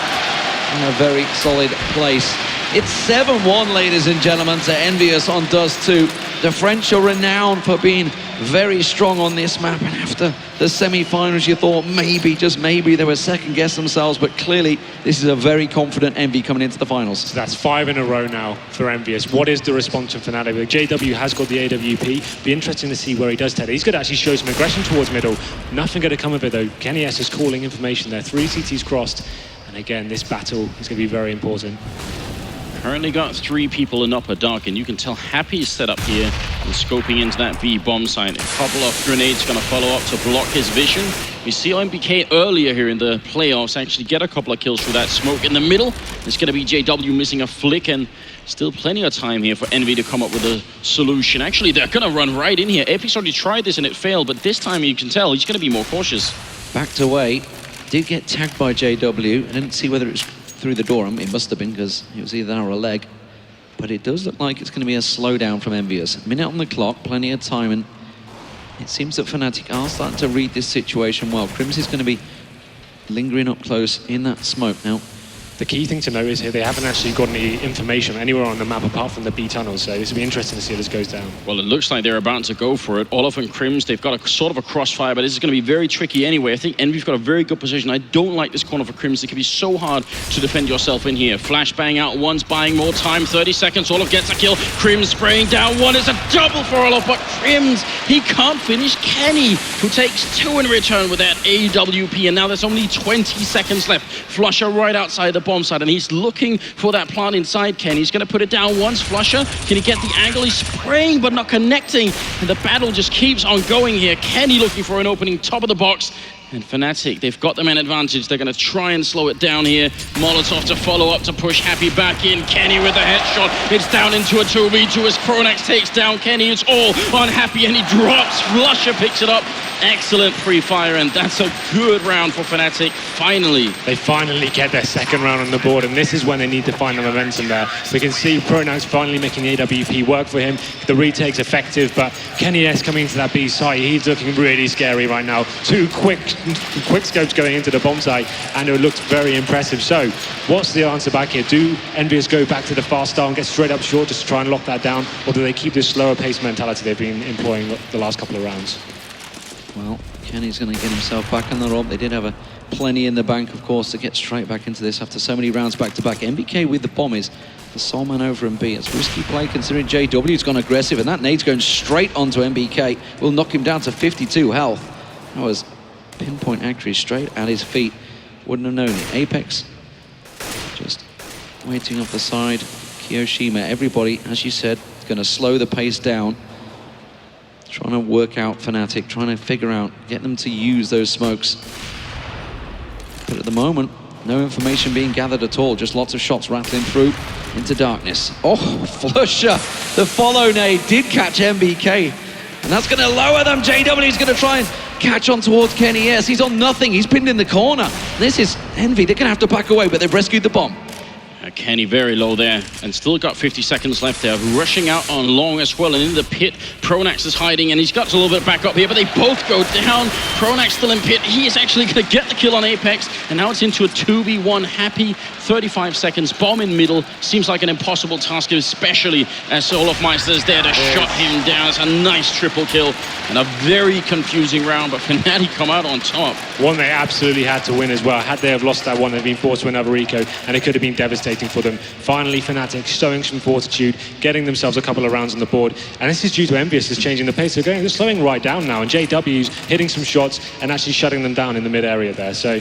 and a very solid place. It's 7-1, ladies and gentlemen, to EnVyUS on Dust2. The French are renowned for being very strong on this map, and after the semi-finals you thought maybe, just maybe, they were second-guess themselves, but clearly this is a very confident Envy coming into the finals. So that's 5 in a row now for EnVyUS. What is the response from Fnatic? JW has got the AWP. Be interesting to see where he does take it. He's going to actually show some aggression towards middle. Nothing going to come of it though. Kenny S is calling information there. 3 CTs crossed, and again this battle is going to be very important. Currently got 3 people in upper dark, and you can tell Happy's set up here and scoping into that B bomb site. A couple of grenades going to follow up to block his vision. We see MBK earlier here in the playoffs actually get a couple of kills through that smoke in the middle. It's going to be JW missing a flick, and still plenty of time here for Envy to come up with a solution. Actually, they're going to run right in here. Epic's already tried this and it failed, but this time you can tell he's going to be more cautious. Backed away, did get tagged by JW. I didn't see whether it's through the door. It must have been, because it was either that or a leg. But it does look like it's going to be a slowdown from EnVyUS. A minute on the clock, plenty of time, and it seems that Fnatic are starting to read this situation well. Crims is going to be lingering up close in that smoke now. The key thing to note is here they haven't actually got any information anywhere on the map apart from the B tunnel, so this will be interesting to see how this goes down. Well, it looks like they're about to go for it. Olaf and Crims, they've got a sort of a crossfire, but this is going to be very tricky anyway. I think Envy's got a very good position. I don't like this corner for Crims. It can be so hard to defend yourself in here. Flashbang out once, buying more time, 30 seconds. Olaf gets a kill. Crims spraying down one. It's a double for Olaf, but Crims, he can't finish Kenny, who takes 2 in return with that AWP, and now there's only 20 seconds left. Flusher right outside the bomb site, and he's looking for that plant inside Kenny. He's going to put it down once. Flusher, can he get the angle? He's spraying but not connecting, and the battle just keeps on going here. Kenny looking for an opening top of the box, and Fnatic, they've got them an advantage. They're going to try and slow it down here. Molotov to follow up to push Happy back in. Kenny with the headshot. It's down into a 2v2 as Pronax takes down Kenny. It's all on Happy, and he drops. Flusher picks it up. Excellent free fire, and that's a good round for Fnatic. Finally. They finally get their second round on the board, and this is when they need to find the momentum there. We can see Pronax finally making the AWP work for him. The retake's effective, but Kenny S coming into that B site, he's looking really scary right now. 2 quick scopes going into the bomb site, and it looks very impressive. So what's the answer back here? Do EnVyUS go back to the fast style and get straight up short just to try and lock that down, or do they keep this slower pace mentality they've been employing the last couple of rounds? Well, Kenny's going to get himself back on the rope. They did have plenty in the bank, of course, to get straight back into this after so many rounds back-to-back. MBK with the bomb is the sole man over in B. It's risky play considering JW's gone aggressive, and that nade's going straight onto MBK. Will knock him down to 52 health. That was pinpoint accuracy straight at his feet. Wouldn't have known it. Apex just waiting off the side. Kiyoshima, everybody, as you said, going to slow the pace down. Trying to work out Fnatic, trying to figure out, get them to use those smokes. But at the moment, no information being gathered at all, just lots of shots rattling through into darkness. Oh, Flusher, the follow nade did catch MBK, and that's going to lower them. JW is going to try and catch on towards Kenny S. He's on nothing, he's pinned in the corner. This is Envy, they're going to have to back away, but they've rescued the bomb. Kenny very low there, and still got 50 seconds left there. Rushing out on long as well, and in the pit, Pronax is hiding, and he's got a little bit back up here, but they both go down. Pronax still in pit. He is actually going to get the kill on Apex, and now it's into a 2v1. Happy, 35 seconds, bomb in middle. Seems like an impossible task, especially as Olaf Meister is there to shut him down. It's a nice triple kill, and a very confusing round, but Fnatic come out on top. One they absolutely had to win as well. Had they have lost that one, they'd been forced to another eco, and it could have been devastating. devastating for them. Finally, Fnatic showing some fortitude, getting themselves a couple of rounds on the board. And this is due to EnVyUS is changing the pace. They're slowing right down now, and JW's hitting some shots and actually shutting them down in the mid area there. So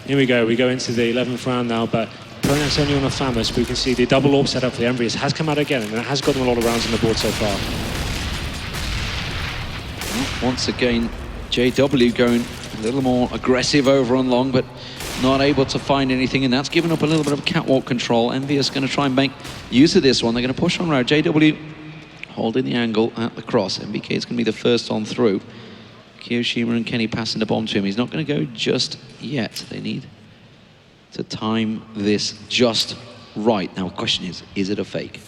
here we go into the 11th round now, but Pronak's only on a Famous, but we can see the double AWP setup for the EnVyUS has come out again, and it has got them a lot of rounds on the board so far. Once again, JW going a little more aggressive over on long, but not able to find anything, and that's given up a little bit of catwalk control. EnVyUS going to try and make use of this one. They're going to push on road. JW holding the angle at the cross. MBK is going to be the first on through. Kiyoshima and Kenny passing the bomb to him. He's not going to go just yet. They need to time this just right. Now, the question is it a fake?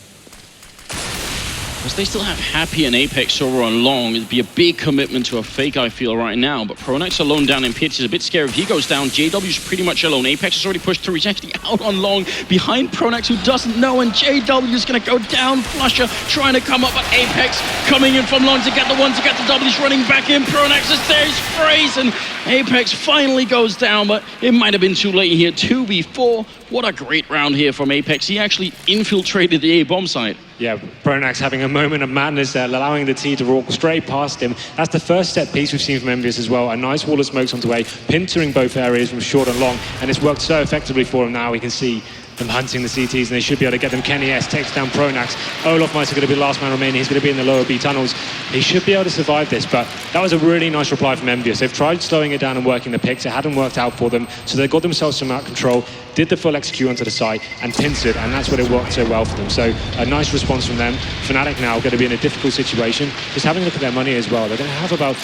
Because they still have Happy and Apex over on long. It'd be a big commitment to a fake, I feel, right now. But Pronak's alone down in pits is a bit scary. If he goes down, JW's pretty much alone. Apex has already pushed through. He's actually out on long behind Pronax, who doesn't know. And JW's going to go down. Flusher trying to come up, but Apex coming in from long to get the one, to get the double. He's running back in. Pronax is there. He's frays. And Apex finally goes down, but it might have been too late here. 2v4. What a great round here from Apex. He actually infiltrated the A bomb site. Yeah, Pronax having a moment of madness there, allowing the T to walk straight past him. That's the first set piece we've seen from EnVyUS as well. A nice wall of smokes onto A, pintering both areas from short and long, and it's worked so effectively for him now. We can see them hunting the CTs, and they should be able to get them. Kenny S takes down Pronax. Olaf Meister going to be the last man remaining. He's going to be in the lower B tunnels. He should be able to survive this, but that was a really nice reply from EnVyUS. They've tried slowing it down and working the picks. It hadn't worked out for them, so they got themselves some out control, did the full execute onto the site, and pincered, and that's what it worked so well for them. So a nice response from them. Fnatic now going to be in a difficult situation. Just having a look at their money as well. They're going to have about...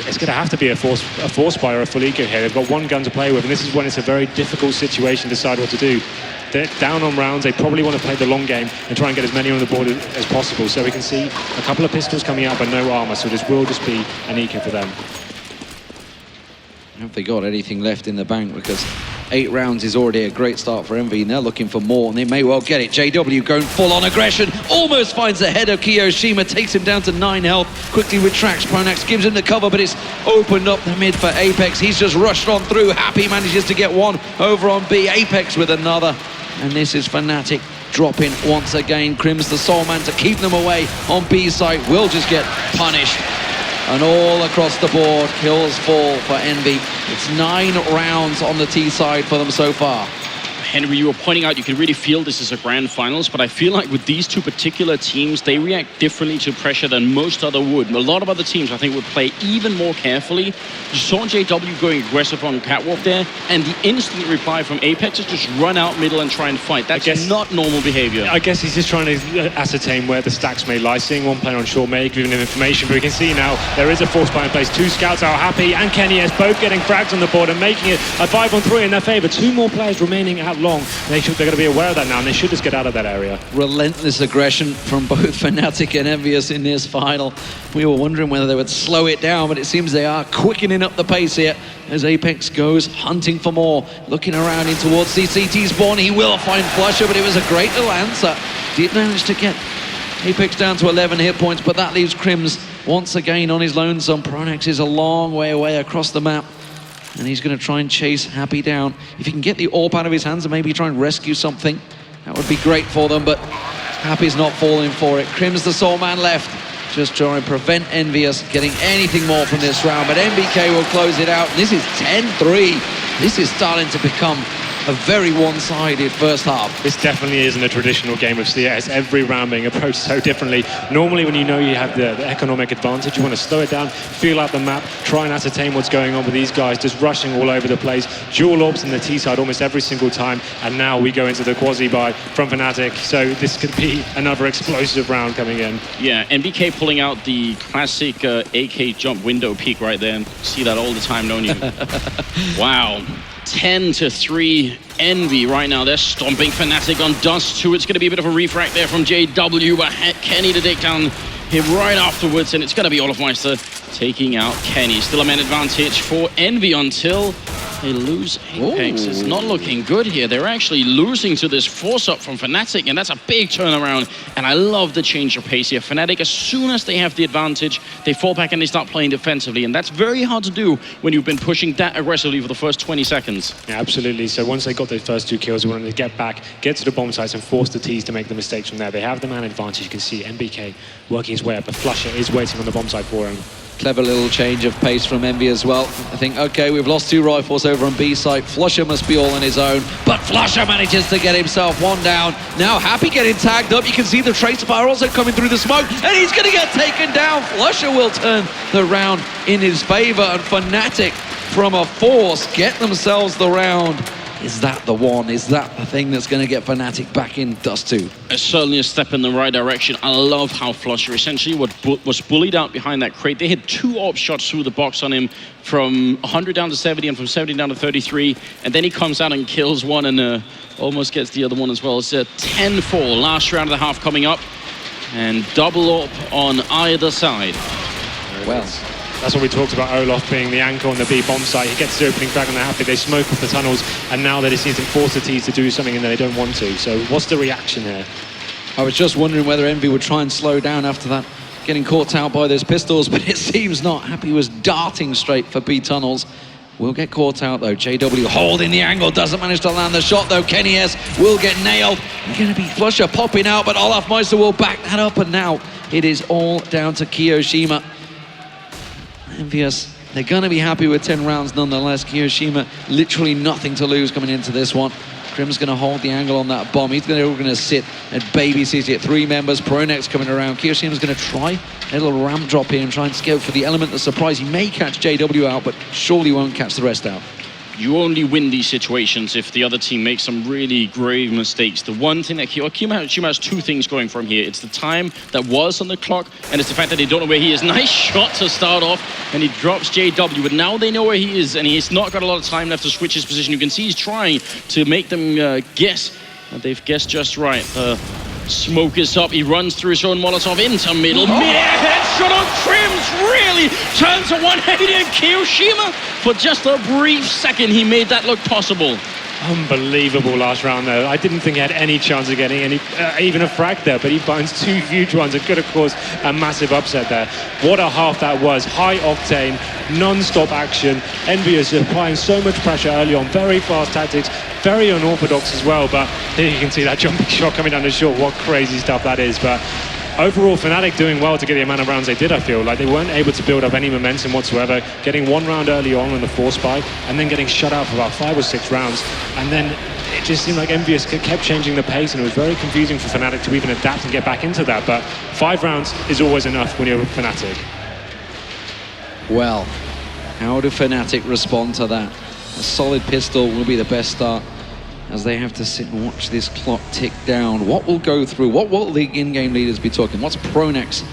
It's going to have to be a force buy or a full eco here. They've got one gun to play with, and this is when it's a very difficult situation to decide what to do. They're down on rounds. They probably want to play the long game and try and get as many on the board as possible. So we can see a couple of pistols coming out, but no armor. So this will just be an eco for them. Have they got anything left in the bank? Because 8 rounds is already a great start for Envy, and they're looking for more, and they may well get it. JW going full on aggression, almost finds the head of Kiyoshima, takes him down to 9 health, quickly retracts. Pronax gives him the cover, but it's opened up the mid for Apex. He's just rushed on through. Happy manages to get one over on B. Apex with another, and this is Fnatic dropping once again. Crims the Soul Man to keep them away on B site, will just get punished. And all across the board, kills fall for Envy. It's 9 rounds on the T side for them so far. Henry, you were pointing out you can really feel this is a grand finals, but I feel like with these two particular teams, they react differently to pressure than most other would. A lot of other teams, I think, would play even more carefully. You saw JW going aggressive on catwalk there, and the instant reply from Apex is just run out middle and try and fight. That's not normal behavior. I guess he's just trying to ascertain where the stacks may lie. Seeing one player on short may give him information, but we can see now there is a force buy in place. 2 scouts are Happy and Kenny S both getting frags on the board and making it a 5-on-3 in their favor. 2 more players remaining out long. They're going to be aware of that now, and they should just get out of that area. Relentless aggression from both Fnatic and EnVyUS in this final. We were wondering whether they would slow it down, but it seems they are quickening up the pace here as Apex goes hunting for more. Looking around in towards CCT's spawn. He will find Flusher, but it was a great little answer. Did manage to get Apex down to 11 hit points, but that leaves Crims once again on his lonesome. Pronax is a long way away across the map, and he's going to try and chase Happy down. If he can get the AWP out of his hands and maybe try and rescue something, that would be great for them, but Happy's not falling for it. Crims the Soul Man left, just trying to prevent EnVyUS getting anything more from this round, but MBK will close it out. This is 10-3. This is starting to become a very one-sided first half. This definitely isn't a traditional game of CS. Every round being approached so differently. Normally when you know you have the economic advantage, you want to slow it down, feel out the map, try and ascertain what's going on with these guys, just rushing all over the place. Dual AWPs in the T side almost every single time, and now we go into the quasi-buy from Fnatic, so this could be another explosive round coming in. Yeah, NBK pulling out the classic AK jump window peek right there, and see that all the time, don't you? Wow. 10-3 Envy right now. They're stomping Fnatic on Dust2. It's going to be a bit of a refract there from JW, but Kenny to take down him right afterwards, and it's going to be Olaf Meister taking out Kenny. Still a man advantage for Envy until They lose Apex. It's not looking good here. They're actually losing to this force-up from Fnatic, and that's a big turnaround. And I love the change of pace here. Fnatic, as soon as they have the advantage, they fall back and they start playing defensively. And that's very hard to do when you've been pushing that aggressively for the first 20 seconds. Yeah, absolutely. So once they got those first 2 kills, they wanted to get back, get to the bomb sites and force the T's to make the mistakes from there. They have the man advantage. You can see MBK working his way up, but Flusha is waiting on the bomb site for him. Clever little change of pace from Envy as well. I think, okay, we've lost 2 rifles over on B site. Flusha must be all on his own, but Flusha manages to get himself 1 down. Now Happy getting tagged up. You can see the tracer fire also coming through the smoke, and he's going to get taken down. Flusha will turn the round in his favor, and Fnatic from a force get themselves the round. Is that the one? Is that the thing that's going to get Fnatic back in Dust2? It's certainly a step in the right direction. I love how Flusha essentially was bullied out behind that crate. They hit 2 AWP shots through the box on him from 100 down to 70 and from 70 down to 33. And then he comes out and kills one and almost gets the other one as well. It's a 10-4, last round of the half coming up. And double up on either side. Well, that's what we talked about, Olof being the anchor on the B bomb site. He gets the opening frag on the Happy, they smoke off the tunnels, and now they just need to force the T's to do something and they don't want to. So what's the reaction here? I was just wondering whether Envy would try and slow down after that, getting caught out by those pistols, but it seems not. Happy was darting straight for B tunnels. Will get caught out though. JW holding the angle, doesn't manage to land the shot though. Kenny S will get nailed. They're going to be Flusha popping out, but Olaf Meister will back that up, and now it is all down to Kiyoshima. EnVyUS, they're going to be happy with 10 rounds nonetheless. Kiyoshima, literally nothing to lose coming into this one. Krim's going to hold the angle on that bomb. He's going to sit and babysit it. 3 members, Pronex coming around. Kiyoshima's going to try a little ramp drop here and try and scale for the element of surprise. He may catch JW out, but surely won't catch the rest out. You only win these situations if the other team makes some really grave mistakes. The one thing that Kiyoshima has 2 things going for him here. It's the time that was on the clock, and it's the fact that they don't know where he is. Nice shot to start off, and he drops JW, but now they know where he is, and he's not got a lot of time left to switch his position. You can see he's trying to make them guess, and they've guessed just right. Smoke is up, he runs through his own Molotov into middle. Mid-air headshot on Crims, really turns a 180, and Kiyoshima, for just a brief second, he made that look possible. Unbelievable last round though. I didn't think he had any chance of getting any, even a frag there, but he finds 2 huge ones. It could have caused a massive upset there. What a half that was. High octane, non-stop action. EnVyUS applying so much pressure early on. Very fast tactics, very unorthodox as well, but here you can see that jumping shot coming down the short. What crazy stuff that is. But overall, Fnatic doing well to get the amount of rounds they did, I feel. Like they weren't able to build up any momentum whatsoever, getting 1 round early on the force spike, and then getting shut out for about 5 or 6 rounds. And then it just seemed like EnVyUS kept changing the pace, and it was very confusing for Fnatic to even adapt and get back into that. But 5 rounds is always enough when you're Fnatic. Well, how do Fnatic respond to that? A solid pistol will be the best start, as they have to sit and watch this clock tick down. What will go through? What will the in-game leaders be talking? What's Pronex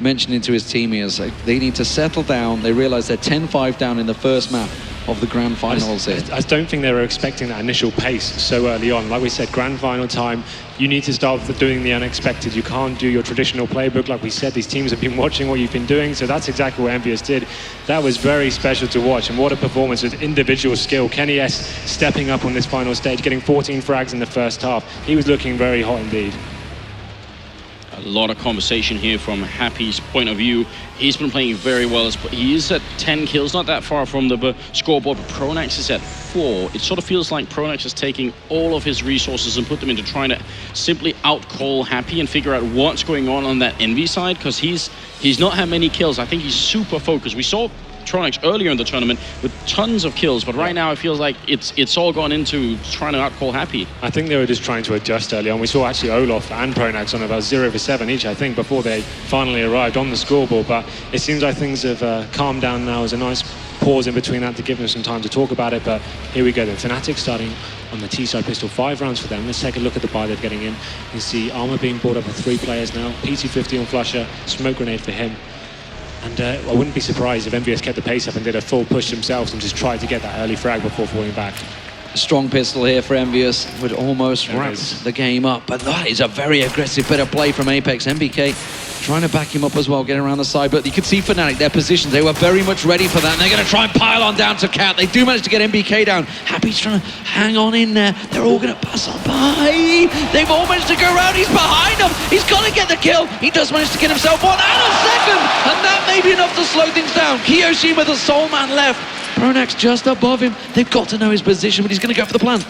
mentioning to his team here? So they need to settle down. They realize they're 10-5 down in the first map of the grand finals here. I don't think they were expecting that initial pace so early on. Like we said, grand final time, you need to start doing the unexpected. You can't do your traditional playbook. Like we said, these teams have been watching what you've been doing, so that's exactly what EnVyUS did. That was very special to watch, and what a performance with individual skill. Kenny S stepping up on this final stage, getting 14 frags in the first half. He was looking very hot indeed. A lot of conversation here from Happy's point of view. He's been playing very well. He is at 10 kills, not that far from the scoreboard, but Pronex is at 4. It sort of feels like Pronex is taking all of his resources and put them into trying to simply outcall Happy and figure out what's going on that Envy side, because he's not had many kills. I think he's super focused. We saw Pronex earlier in the tournament with tons of kills, but right now it feels like it's all gone into trying to outcall Happy. I think they were just trying to adjust early on. We saw actually Olof and Pronex on about 0 for 7 each, I think, before they finally arrived on the scoreboard, but it seems like things have calmed down now. There's a nice pause in between that to give them some time to talk about it, but here we go then. Fnatic starting on the T-side pistol, 5 rounds for them. Let's take a look at the buy they're getting in. You can see Armor being brought up with 3 players now. PT50 on Flusha, smoke grenade for him. And I wouldn't be surprised if EnVyUS kept the pace up and did a full push themselves and just tried to get that early frag before falling back. strong pistol here for EnVyUS would almost wrap the game up. But that is a very aggressive bit of play from Apex. MBK trying to back him up as well, getting around the side. But you can see Fnatic, their positions, they were very much ready for that. And they're going to try and pile on down to Cat. They do manage to get MBK down. Happy's trying to hang on in there. They're all going to pass on by. They've all managed to go around. He's behind them. He's got to get the kill. He does manage to get himself one and a second. And that may be enough to slow things down. Kiyoshima, the sole man left. Pronax just above him. They've got to know his position, but he's going to go for the plant.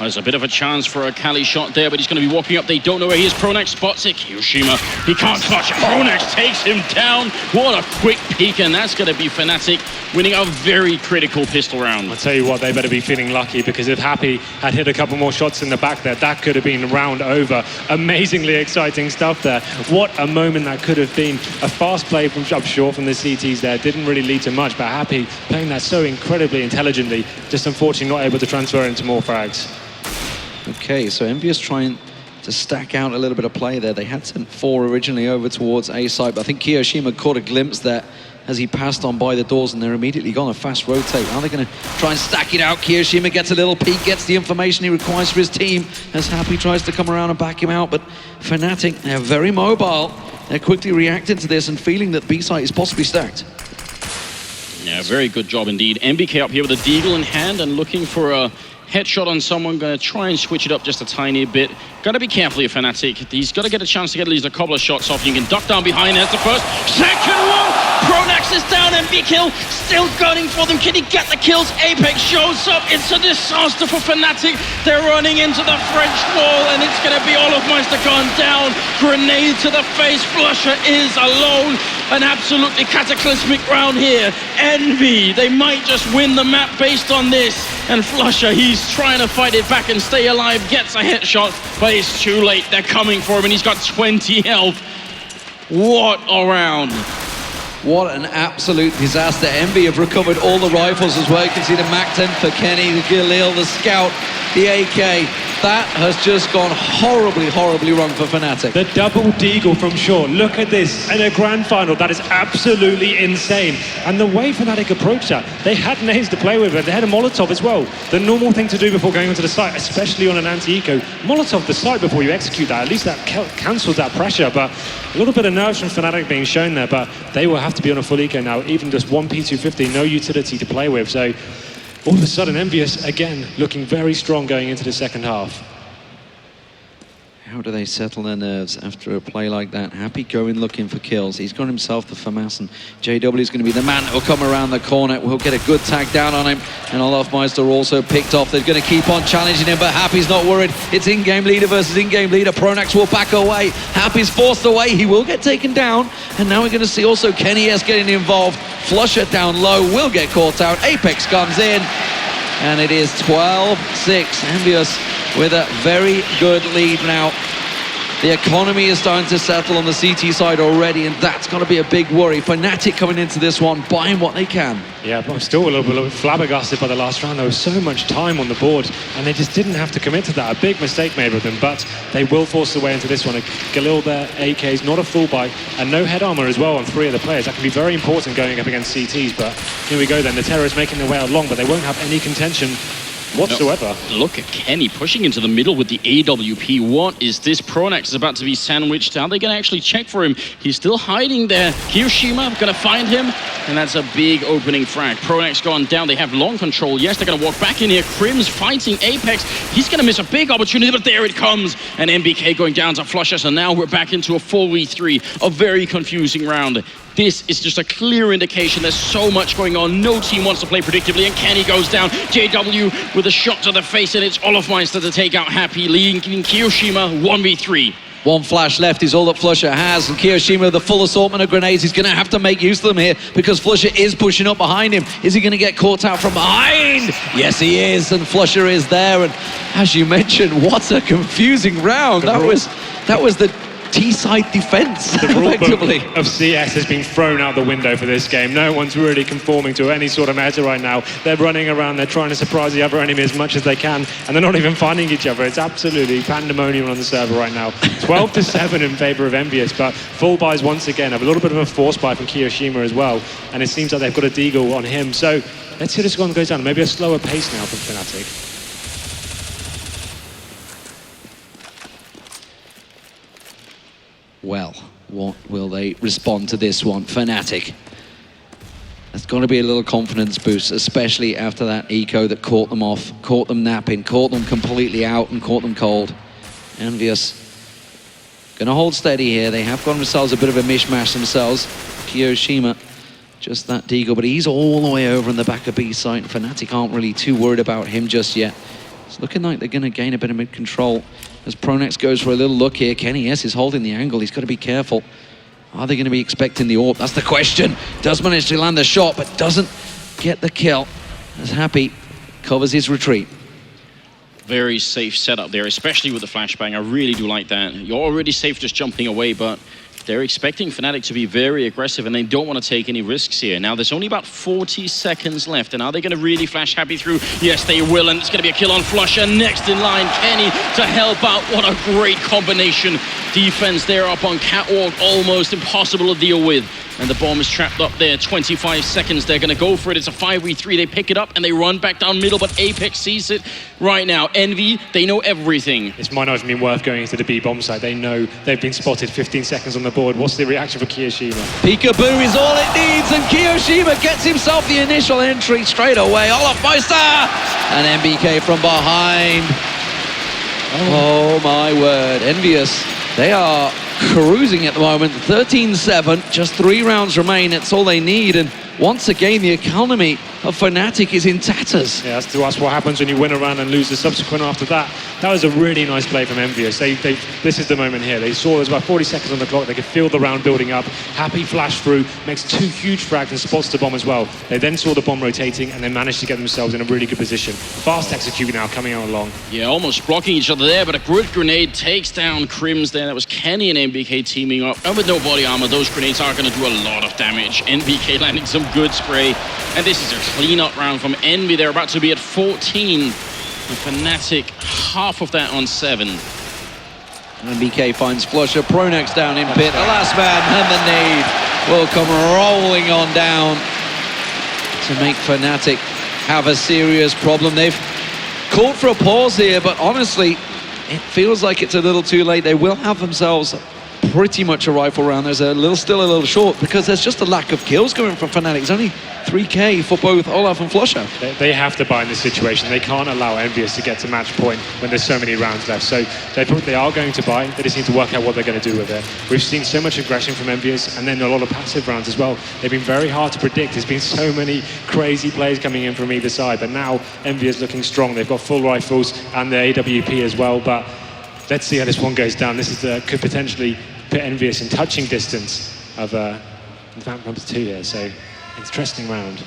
There's a bit of a chance for a Kali shot there, but he's going to be walking up. They don't know where he is. Pronax spots it. Kiyoshima, he can't clutch it. Pronax takes him down. What a quick peek, and that's going to be Fnatic winning a very critical pistol round. I'll tell you what, they better be feeling lucky, because if Happy had hit a couple more shots in the back there, that could have been round over. Amazingly exciting stuff there. What a moment that could have been. A fast play from, I'm sure, from the CTs there. Didn't really lead to much, but Happy playing that so incredibly intelligently. Just unfortunately not able to transfer into more frags. Okay, so EnVyUS trying to stack out a little bit of play there. They had sent 4 originally over towards A side, but I think Kiyoshima caught a glimpse there as he passed on by the doors, and they're immediately going to fast rotate. Are they going to try and stack it out? Kiyoshima gets a little peek, gets the information he requires for his team as Happy tries to come around and back him out, but Fnatic, they're very mobile. They're quickly reacting to this and feeling that B side is possibly stacked. Yeah, very good job indeed. MBK up here with a deagle in hand and looking for a headshot on someone. Going to try and switch it up just a tiny bit. Got to be careful here, Fnatic. He's got to get a chance to get at least a couple of shots off. You can duck down behind. There's the first. Second one! Pronax is down. MBK still gunning for them. Can he get the kills? Apex shows up. It's a disaster for Fnatic. They're running into the French wall, and it's going to be Olofmeister gone down. Grenade to the face. Flusher is alone. An absolutely cataclysmic round here. Envy, they might just win the map based on this. And Flusher, he's trying to fight it back and stay alive. Gets a headshot, but it's too late. They're coming for him, and he's got 20 health. What a round. What an absolute disaster. Envy have recovered all the rifles as well. You can see the MAC-10 for Kenny, the Galil, the Scout, the AK. That has just gone horribly, horribly wrong for Fnatic. The double deagle from short. Look at this in a grand final. That is absolutely insane. And the way Fnatic approached that, they had nades to play with, but they had a Molotov as well. The normal thing to do before going onto the site, especially on an anti-eco, Molotov the site before you execute that. At least that cancels that pressure. But a little bit of nerves from Fnatic being shown there, but they will have to be on a full eco now. Even just one P250, no utility to play with. So all of a sudden, EnVyUS again looking very strong going into the second half. How do they settle their nerves after a play like that? Happy going looking for kills. He's got himself the FAMAS, and JW is going to be the man that will come around the corner. We'll get a good tag down on him. And Olofmeister also picked off. They're going to keep on challenging him, but Happy's not worried. It's in-game leader versus in-game leader. Pronax will back away. Happy's forced away. He will get taken down. And now we're going to see also Kenny S getting involved. Flusher down low will get caught out. Apex comes in. And it is 12-6. EnVyUS with a very good lead now. The economy is starting to settle on the CT side already, and that's going to be a big worry. Fnatic coming into this one, buying what they can. Yeah, but I'm still a little bit flabbergasted by the last round. There was so much time on the board, and they just didn't have to commit to that. A big mistake made with them, but they will force their way into this one. Galil there, AK's not a full buy, and no head armor as well on 3 of the players. That can be very important going up against CTs, but here we go then. The terrorists making their way out long, but they won't have any contention whatsoever. No. Look at Kenny pushing into the middle with the AWP. What is this? Pronax is about to be sandwiched. Are they going to actually check for him? He's still hiding there. Kiyoshima going to find him, and that's a big opening frag. Pronax gone down. They have long control. Yes, they're going to walk back in here. Crim's fighting Apex. He's going to miss a big opportunity, but there it comes. And MBK going down to Flusher. So now we're back into a 4v3. A very confusing round. This is just a clear indication there's so much going on. No team wants to play predictably, and Kenny goes down. JW with a shot to the face, and it's Olofmeister to take out Happy, leading Kiyoshima 1v3. One flash left is all that Flusher has, and Kiyoshima with the full assortment of grenades. He's going to have to make use of them here because Flusher is pushing up behind him. Is he going to get caught out from behind? Yes, he is, and Flusher is there. And as you mentioned, what a confusing round. That was the T-side defense, the rule effectively. book of CS has been thrown out the window for this game. No one's really conforming to any sort of meta right now. They're running around, they're trying to surprise the other enemy as much as they can, and they're not even finding each other. It's absolutely pandemonium on the server right now. 12-7 in favor of EnVyUS, but full buys once again. Have a little bit of a force buy from Kiyoshima as well, and it seems like they've got a deagle on him. So let's see this one goes down. Maybe a slower pace now from Fnatic. Well, what will they respond to this one? Fnatic. There's got to be a little confidence boost, especially after that eco that caught them off, caught them napping, caught them completely out and caught them cold. EnVyUS going to hold steady here. They have got themselves a bit of a mishmash themselves. Kiyoshima, just that deagle, but he's all the way over in the back of B site. Fnatic aren't really too worried about him just yet. It's looking like they're going to gain a bit of mid-control as Pronex goes for a little look here. Kenny S is holding the angle. He's got to be careful. Are they going to be expecting the AWP? That's the question. Does manage to land the shot, but doesn't get the kill. As Happy covers his retreat. Very safe setup there, especially with the flashbang. I really do like that. You're already safe just jumping away, but they're expecting Fnatic to be very aggressive and they don't want to take any risks here. Now, there's only about 40 seconds left, and are they going to really flash Happy through? Yes, they will, and it's going to be a kill on Flusher. Next in line, Kenny to help out. What a great combination. Defense there up on Catwalk, almost impossible to deal with. And the bomb is trapped up there, 25 seconds. They're going to go for it. It's a 5v3. They pick it up and they run back down middle, but Apex sees it right now. Envy, they know everything. It might not have been worth going into the B bomb site. They know they've been spotted 15 seconds on the board. What's the reaction for Kiyoshima? Peekaboo is all it needs, and Kiyoshima gets himself the initial entry straight away. Olaf Meister! And MBK from behind. Oh my word. EnVyUS, they are cruising at the moment. 13-7, just 3 rounds remain. It's all they need, and once again the economy of Fnatic is in tatters. Yeah, that's what happens when you win a round and lose the subsequent after that. That was a really nice play from EnVyUS. This is the moment here. They saw there's about 40 seconds on the clock. They could feel the round building up. Happy flash through, makes 2 huge frags and spots the bomb as well. They then saw the bomb rotating and they managed to get themselves in a really good position. Fast execute now, coming out along. Yeah, almost blocking each other there, but a good grenade takes down Crims there. That was Kenny and MBK teaming up. And with no body armor, those grenades are going to do a lot of damage. MBK landing some good spray. And this is a clean-up round from Envy. They're about to be at 14. And Fnatic, half of that on 7. MBK finds Flusher. Pronex down in pit. The last man and the nade will come rolling on down to make Fnatic have a serious problem. They've called for a pause here, but honestly, it feels like it's a little too late. They will have themselves pretty much a rifle round. There's still a little short because there's just a lack of kills coming from Fnatic. It's only 3k for both Olaf and Flusher. They have to buy in this situation. They can't allow EnVyUS to get to match point when there's so many rounds left. So they are going to buy. They just need to work out what they're going to do with it. We've seen so much aggression from EnVyUS and then a lot of passive rounds as well. They've been very hard to predict. There's been so many crazy plays coming in from either side. But now EnVyUS looking strong. They've got full rifles and the AWP as well. But let's see how this one goes down. This is could potentially put EnVyUS in touching distance of number 2 here. So interesting round.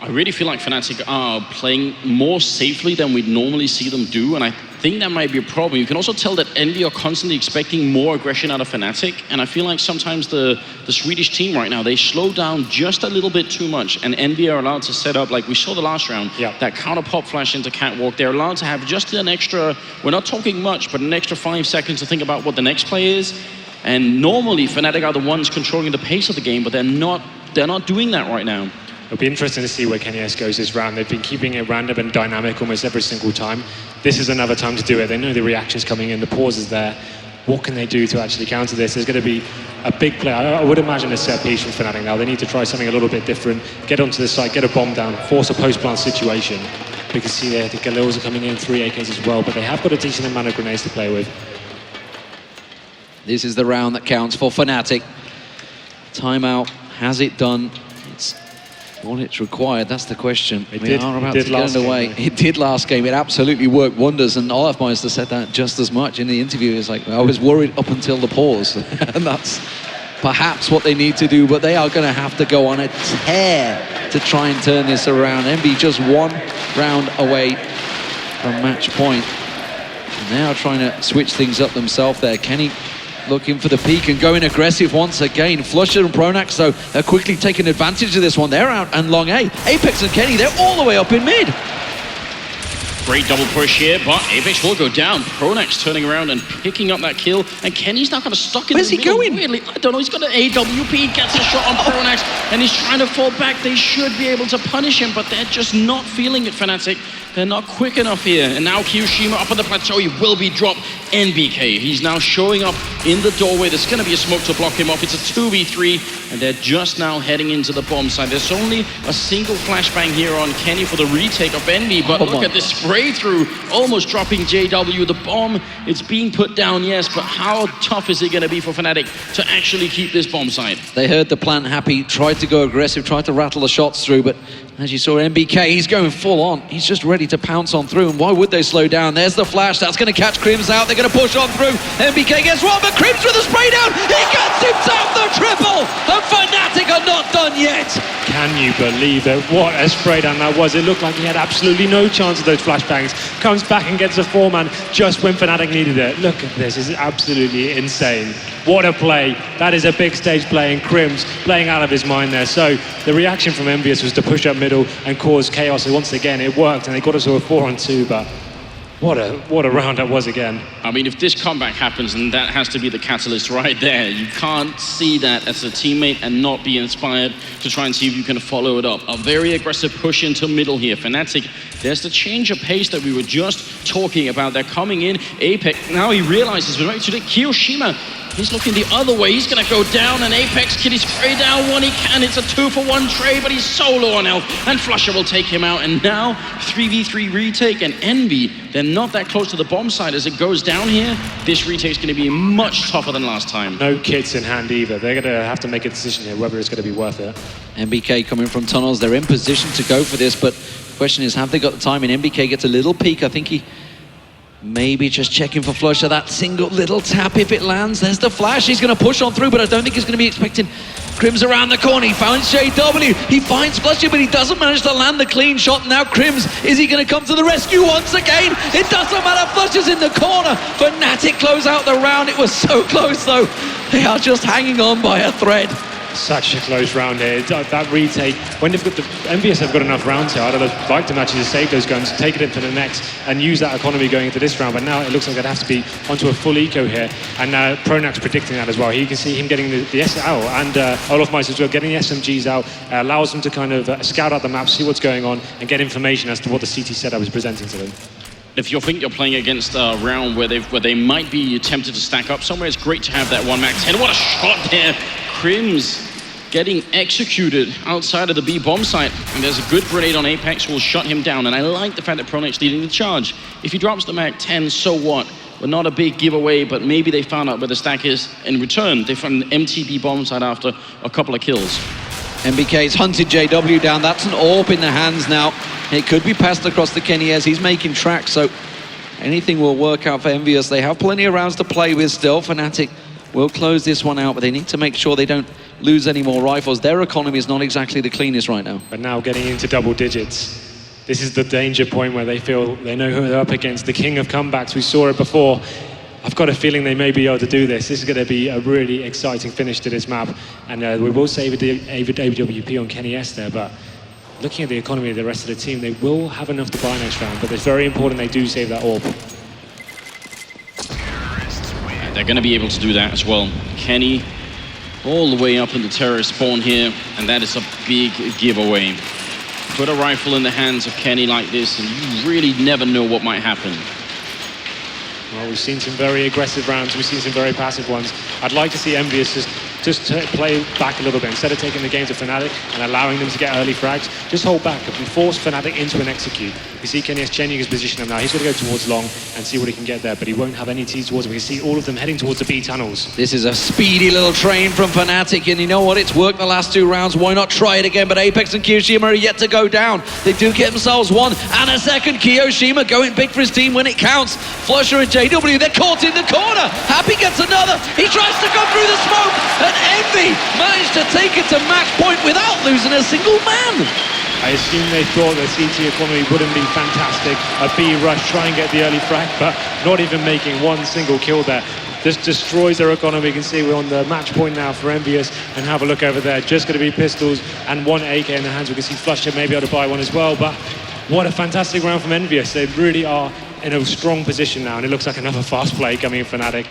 I really feel like Fnatic are playing more safely than we'd normally see them do, and I think that might be a problem. You can also tell that Envy are constantly expecting more aggression out of Fnatic, and I feel like sometimes the Swedish team right now, they slow down just a little bit too much, and Envy are allowed to set up, like we saw the last round, that counter pop flash into Catwalk. They're allowed to have just an extra, we're not talking much, but an extra 5 seconds to think about what the next play is. And normally Fnatic are the ones controlling the pace of the game, but they're not doing that right now. It'll be interesting to see where Kenny S goes this round. They've been keeping it random and dynamic almost every single time. This is another time to do it. They know the reaction's coming in, the pause is there. What can they do to actually counter this? There's going to be a big play. I would imagine a set piece from Fnatic now. They need to try something a little bit different, get onto the site, get a bomb down, force a post-plant situation. We can see there the Galils are coming in, 3 AKs as well, but they have got a decent amount of grenades to play with. This is the round that counts for Fnatic. Timeout, has it done? It's what it's required, that's the question. We are about to get underway. It did last game, it absolutely worked wonders, and Olaf Meister said that just as much in the interview. It's like, I was worried up until the pause, and that's perhaps what they need to do, but they are going to have to go on a tear to try and turn this around. MB just 1 round away from match point. And they are trying to switch things up themselves there. Kenny looking for the peak and going aggressive once again. Flusher and Pronax, though, are quickly taking advantage of this one. They're out and long A. Apex and Kenny, they're all the way up in mid. Great double push here, but Apex will go down. Pronax turning around and picking up that kill, and Kenny's now kind of stuck in the middle. Where's he going? Weirdly, I don't know, he's got an AWP, gets a shot on Pronax, and he's trying to fall back. They should be able to punish him, but they're just not feeling it, Fnatic. they're not quick enough here. And now Kiyoshima up on the plateau, he will be dropped. NBK, he's now showing up in the doorway. There's going to be a smoke to block him off. It's a 2v3, and they're just now heading into the bomb side. There's only a single flashbang here on Kenny for the retake of Envy, but look at this spray through, almost dropping JW. The bomb, it's being put down, yes, but how tough is it going to be for Fnatic to actually keep this bomb side? They heard the plan. Happy tried to go aggressive, tried to rattle the shots through, but as you saw, MBK, he's going full on. He's just ready to pounce on through, and why would they slow down? There's the flash, that's going to catch Crims out. They're going to push on through. MBK gets one, but Crims with a spray down. He gets himself the triple, and Fnatic are not done yet. Can you believe it? What a spray down that was. It looked like he had absolutely no chance of those flashbangs. Comes back and gets a 4-man just when Fnatic needed it. Look at this, it's absolutely insane. What a play. That is a big stage play, and Crims playing out of his mind there. So the reaction from EnVyUS was to push up middle and cause chaos. And once again, it worked, and they got us to a 4-on-2, but what a round that was again. I mean, if this comeback happens, then that has to be the catalyst right there. You can't see that as a teammate and not be inspired to try and see if you can follow it up. A very aggressive push into middle here. Fnatic, there's the change of pace that we were just talking about. They're coming in. Apex, now he realizes, but right today, Kiyoshima, he's looking the other way. He's going to go down, and Apex Kitty spray down one he can. It's a 2-for-1 trade, but he's solo on health, and Flusher will take him out. And now 3v3 retake, and Envy, they're not that close to the bomb side. As it goes down here, this retake's going to be much tougher than last time. No kits in hand either. They're going to have to make a decision here whether it's going to be worth it. MBK coming from tunnels, they're in position to go for this, but the question is, have they got the time? And MBK gets a little peek. I think he maybe just checking for Flusher. That single little tap, if it lands, there's the flash. He's going to push on through, but I don't think he's going to be expecting Crims around the corner. He finds JW, he finds Flusher, but he doesn't manage to land the clean shot. Now Crims, is he going to come to the rescue once again? It doesn't matter, Flusher's in the corner. Fnatic close out the round. It was so close though. They are just hanging on by a thread. Such a close round here. That retake, when they've got the EnVyUS have got enough rounds here, I'd have liked them actually to save those guns, take it into the next, and use that economy going into this round. But now it looks like they'd have to be onto a full eco here. And Pronak's predicting that as well. You can see him getting the SL and Olaf Meister as well, getting the SMGs out, allows them to kind of scout out the map, see what's going on, and get information as to what the CT setup is presenting to them. If you think you're playing against a round where they might be tempted to stack up somewhere, it's great to have that 1-max-10. What a shot there! Crims getting executed outside of the B bomb site, and there's a good grenade on Apex, will shut him down. And I like the fact that Pronak's leading the charge. If he drops the Mag 10, so what? But not a big giveaway, but maybe they found out where the stack is. In return, they found an MTB bomb site after a couple of kills. MBK's hunted JW down. That's an AWP in the hands now. It could be passed across to Kenny as he's making tracks, so anything will work out for EnVyUS. They have plenty of rounds to play with still. Fnatic will close this one out, but they need to make sure they don't lose any more rifles. Their economy is not exactly the cleanest right now. But now getting into double digits. This is the danger point where they feel they know who they're up against. The king of comebacks, we saw it before. I've got a feeling they may be able to do this. This is going to be a really exciting finish to this map. And we will save AWP on Kenny S there, but looking at the economy of the rest of the team, they will have enough to buy next round, but it's very important they do save that AWP. They're going to be able to do that as well. Kenny all the way up in the terrorist spawn here, and that is a big giveaway. Put a rifle in the hands of Kenny like this, and you really never know what might happen. Well, we've seen some very aggressive rounds, we've seen some very passive ones. I'd like to see EnVyUS just to play back a little bit. Instead of taking the game to Fnatic and allowing them to get early frags, just hold back and force Fnatic into an execute. You see Kenny is changing his position now. He's going to go towards long and see what he can get there, but he won't have any T's towards him. We can see all of them heading towards the B tunnels. This is a speedy little train from Fnatic, and you know what? It's worked the last two rounds. Why not try it again? But Apex and Kiyoshima are yet to go down. They do get themselves one and a second. Kiyoshima going big for his team when it counts. Flusher and JW, they're caught in the corner. Happy gets another. He tries to go through the smoke, and Envy managed to take it to match point without losing a single man. I assume they thought the CT economy wouldn't be fantastic. A B rush, try and get the early frag, but not even making one single kill there. Just destroys their economy. You can see we're on the match point now for EnVyUS, and have a look over there. Just going to be pistols and one AK in the hands. We can see Flusher maybe able to buy one as well, but what a fantastic round from EnVyUS. They really are in a strong position now, and it looks like another fast play coming in Fnatic.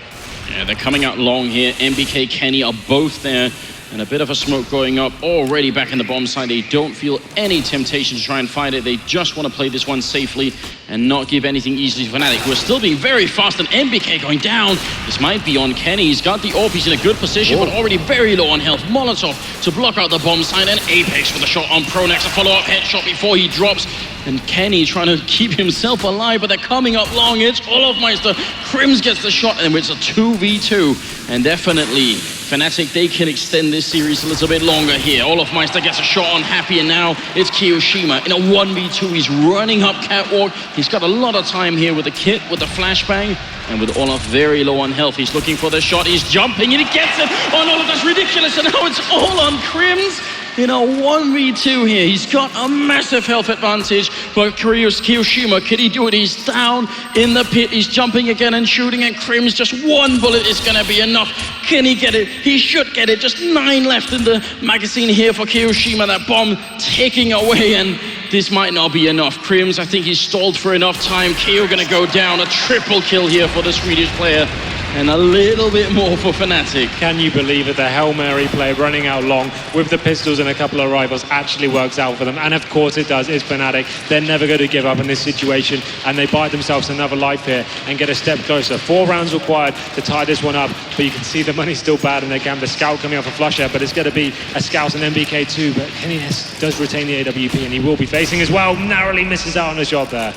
Yeah, they're coming out long here. MBK, Kenny are both there And a bit of a smoke going up already back in the bomb side. They don't feel any temptation to try and fight it. They just want to play this one safely and not give anything easily to Fnatic, who are still being very fast. And NBK going down. This might be on Kenny. He's got the AWP. He's in a good position, but already very low on health. Molotov to block out the bomb side, and Apex with a shot on Pronax. A follow-up headshot before he drops. And Kenny trying to keep himself alive, but they're coming up long. It's Olofmeister. Crims gets the shot, and it's a 2v2. And definitely, Fnatic, they can extend this series a little bit longer here. Olofmeister gets a shot on Happy, and now it's Kiyoshima in a 1v2. He's running up catwalk. He's got a lot of time here with the kit, with the flashbang, and with Olof very low on health. He's looking for the shot. He's jumping, and he gets it. Oh no, that's ridiculous, and now it's all on Crims. In a 1v2 here, he's got a massive health advantage, but Kiyoshima, can he do it? He's down in the pit, he's jumping again and shooting, and Crims, just one bullet is gonna be enough. Can he get it? He should get it. Just 9 left in the magazine here for Kiyoshima. That bomb taking away, and this might not be enough. Crims, I think he's stalled for enough time. Kiyo gonna go down. A triple kill here for the Swedish player. And a little bit more for Fnatic. Can you believe it? The Hail Mary play running out long with the pistols and a couple of rifles actually works out for them. And of course it does. It's Fnatic. They're never going to give up in this situation. And they buy themselves another life here and get a step closer. 4 rounds required to tie this one up. But you can see the money's still bad in their camp. The Scout coming off a flusher, but it's going to be a Scout and MBK too. But Kenny does retain the AWP, and he will be facing as well. Narrowly misses out on a shot there.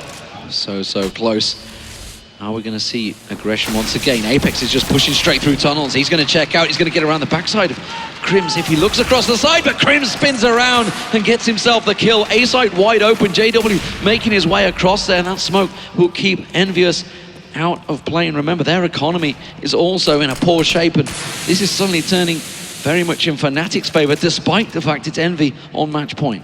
So close. Are we going to see aggression once again? Apex is just pushing straight through tunnels. He's going to check out. He's going to get around the backside of Crims if he looks across the side, but Crims spins around and gets himself the kill. A site wide open. JW making his way across there, and that smoke will keep EnVyUS out of play. And remember, their economy is also in a poor shape, and this is suddenly turning very much in Fnatic's favor, despite the fact it's Envy on match point.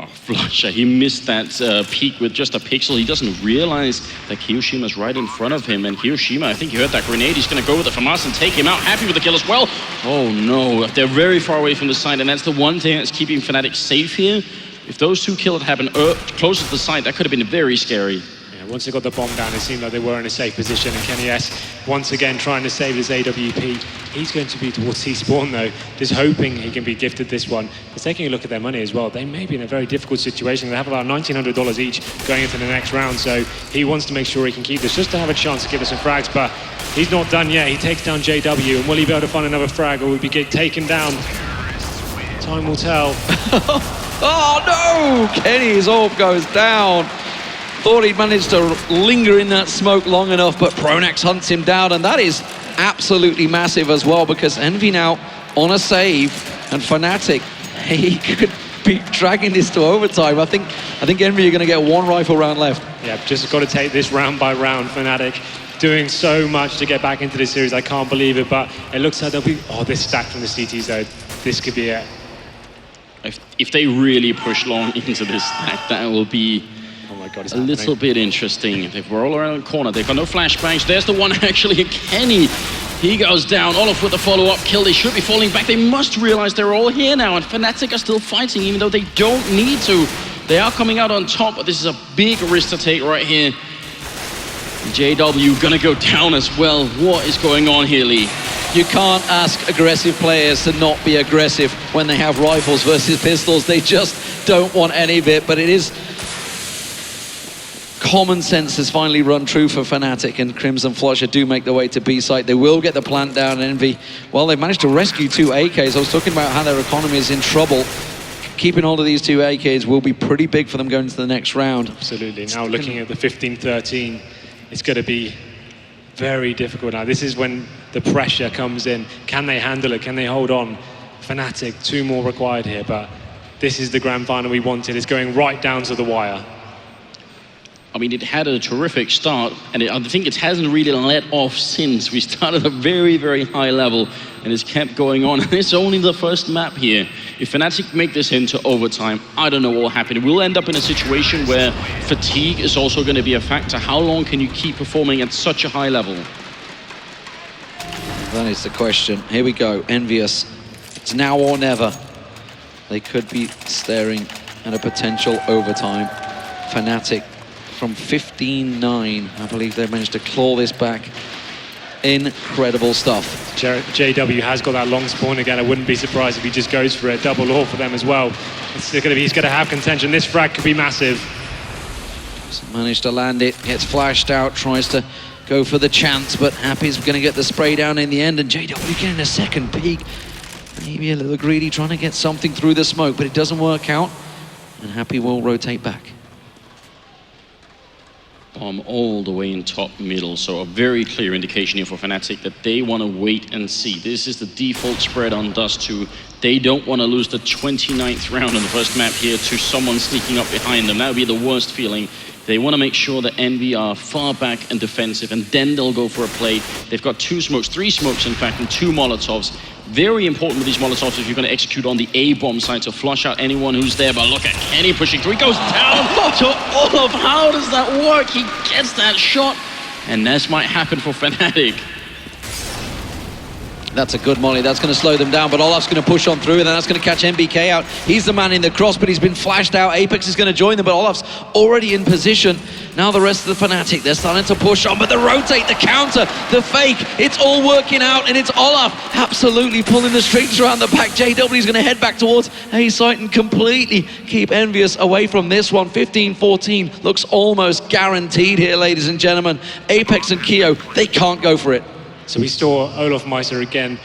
Flusher, he missed that peek with just a pixel. He doesn't realize that Kiyoshima's right in front of him. And Kiyoshima, I think he heard that grenade. He's going to go with the FAMAS and take him out. Happy with the kill as well. Oh no, they're very far away from the site. And that's the one thing that's keeping Fnatic safe here. If those 2 kills had happened closer to the site, that could have been very scary. Once they got the bomb down, it seemed like they were in a safe position, and Kenny S once again trying to save his AWP. He's going to be towards C-Spawn though, just hoping he can be gifted this one. But taking a look at their money as well, they may be in a very difficult situation. They have about $1,900 each going into the next round, so he wants to make sure he can keep this just to have a chance to give us some frags, but he's not done yet. He takes down JW, and will he be able to find another frag, or will he get taken down? Time will tell. Oh no! Kenny's AWP goes down. Thought he'd managed to linger in that smoke long enough, but Pronax hunts him down, and that is absolutely massive as well, because Envy now on a save, and Fnatic, he could be dragging this to overtime. I think Envy are going to get 1 rifle round left. Yeah, just got to take this round by round. Fnatic doing so much to get back into this series. I can't believe it, but it looks like they'll be... Oh, this stack from the CT zone. This could be it. If they really push long into this stack, that will be... God, a little bit interesting. They roll around the corner. They've got no flashbangs. There's the one actually, Kenny. He goes down. Olof with the follow-up kill. They should be falling back. They must realize they're all here now, and Fnatic are still fighting, even though they don't need to. They are coming out on top, but this is a big risk to take right here. JW gonna go down as well. What is going on here, Lee? You can't ask aggressive players to not be aggressive when they have rifles versus pistols. They just don't want any of it, but it is... Common sense has finally run true for Fnatic, and Crimson Flusher do make their way to B site. They will get the plant down, and Envy, well, they've managed to rescue 2 AKs. I was talking about how their economy is in trouble. Keeping hold of these 2 AKs will be pretty big for them going into the next round. Absolutely. Now looking at the 15-13, it's going to be very difficult now. This is when the pressure comes in. Can they handle it? Can they hold on? Fnatic, 2 more required here, but this is the grand final we wanted. It's going right down to the wire. I mean, it had a terrific start, and I think it hasn't really let off since. We started at a very, very high level, and it's kept going on. And it's only the first map here. If Fnatic make this into overtime, I don't know what will happen. We'll end up in a situation where fatigue is also going to be a factor. How long can you keep performing at such a high level? That is the question. Here we go, EnVyUS. It's now or never. They could be staring at a potential overtime. Fnatic from 15-9, I believe they managed to claw this back. Incredible stuff. JW has got that long spawn again. I wouldn't be surprised if he just goes for a double ore for them as well. He's going to have contention. This frag could be massive. Managed to land it, gets flashed out, tries to go for the chance, but Happy's going to get the spray down in the end, and JW getting a second peek. Maybe a little greedy, trying to get something through the smoke, but it doesn't work out, and Happy will rotate back. Bomb all the way in top middle, so a very clear indication here for Fnatic that they want to wait and see. This is the default spread on Dust2. They don't want to lose the 29th round on the first map here to someone sneaking up behind them. That would be the worst feeling. They want to make sure that Envy are far back and defensive, and then they'll go for a play. They've got 2 smokes, 3 smokes in fact, and 2 Molotovs. Very important with these Molotovs if you're going to execute on the A-bomb side to flush out anyone who's there. But look at Kenny pushing through. He goes down to Olaf. How does that work? He gets that shot, and this might happen for Fnatic. That's a good molly. That's going to slow them down, but Olaf's going to push on through, and then that's going to catch MBK out. He's the man in the cross, but he's been flashed out. Apex is going to join them, but Olaf's already in position. Now the rest of the Fnatic, they're starting to push on, but the rotate, the counter, the fake, it's all working out, and it's Olaf absolutely pulling the strings around the back. JW is going to head back towards A site and completely keep EnVyUS away from this one. 15-14 looks almost guaranteed here, ladies and gentlemen. Apex and Keo, they can't go for it. So we saw Olaf Meister again.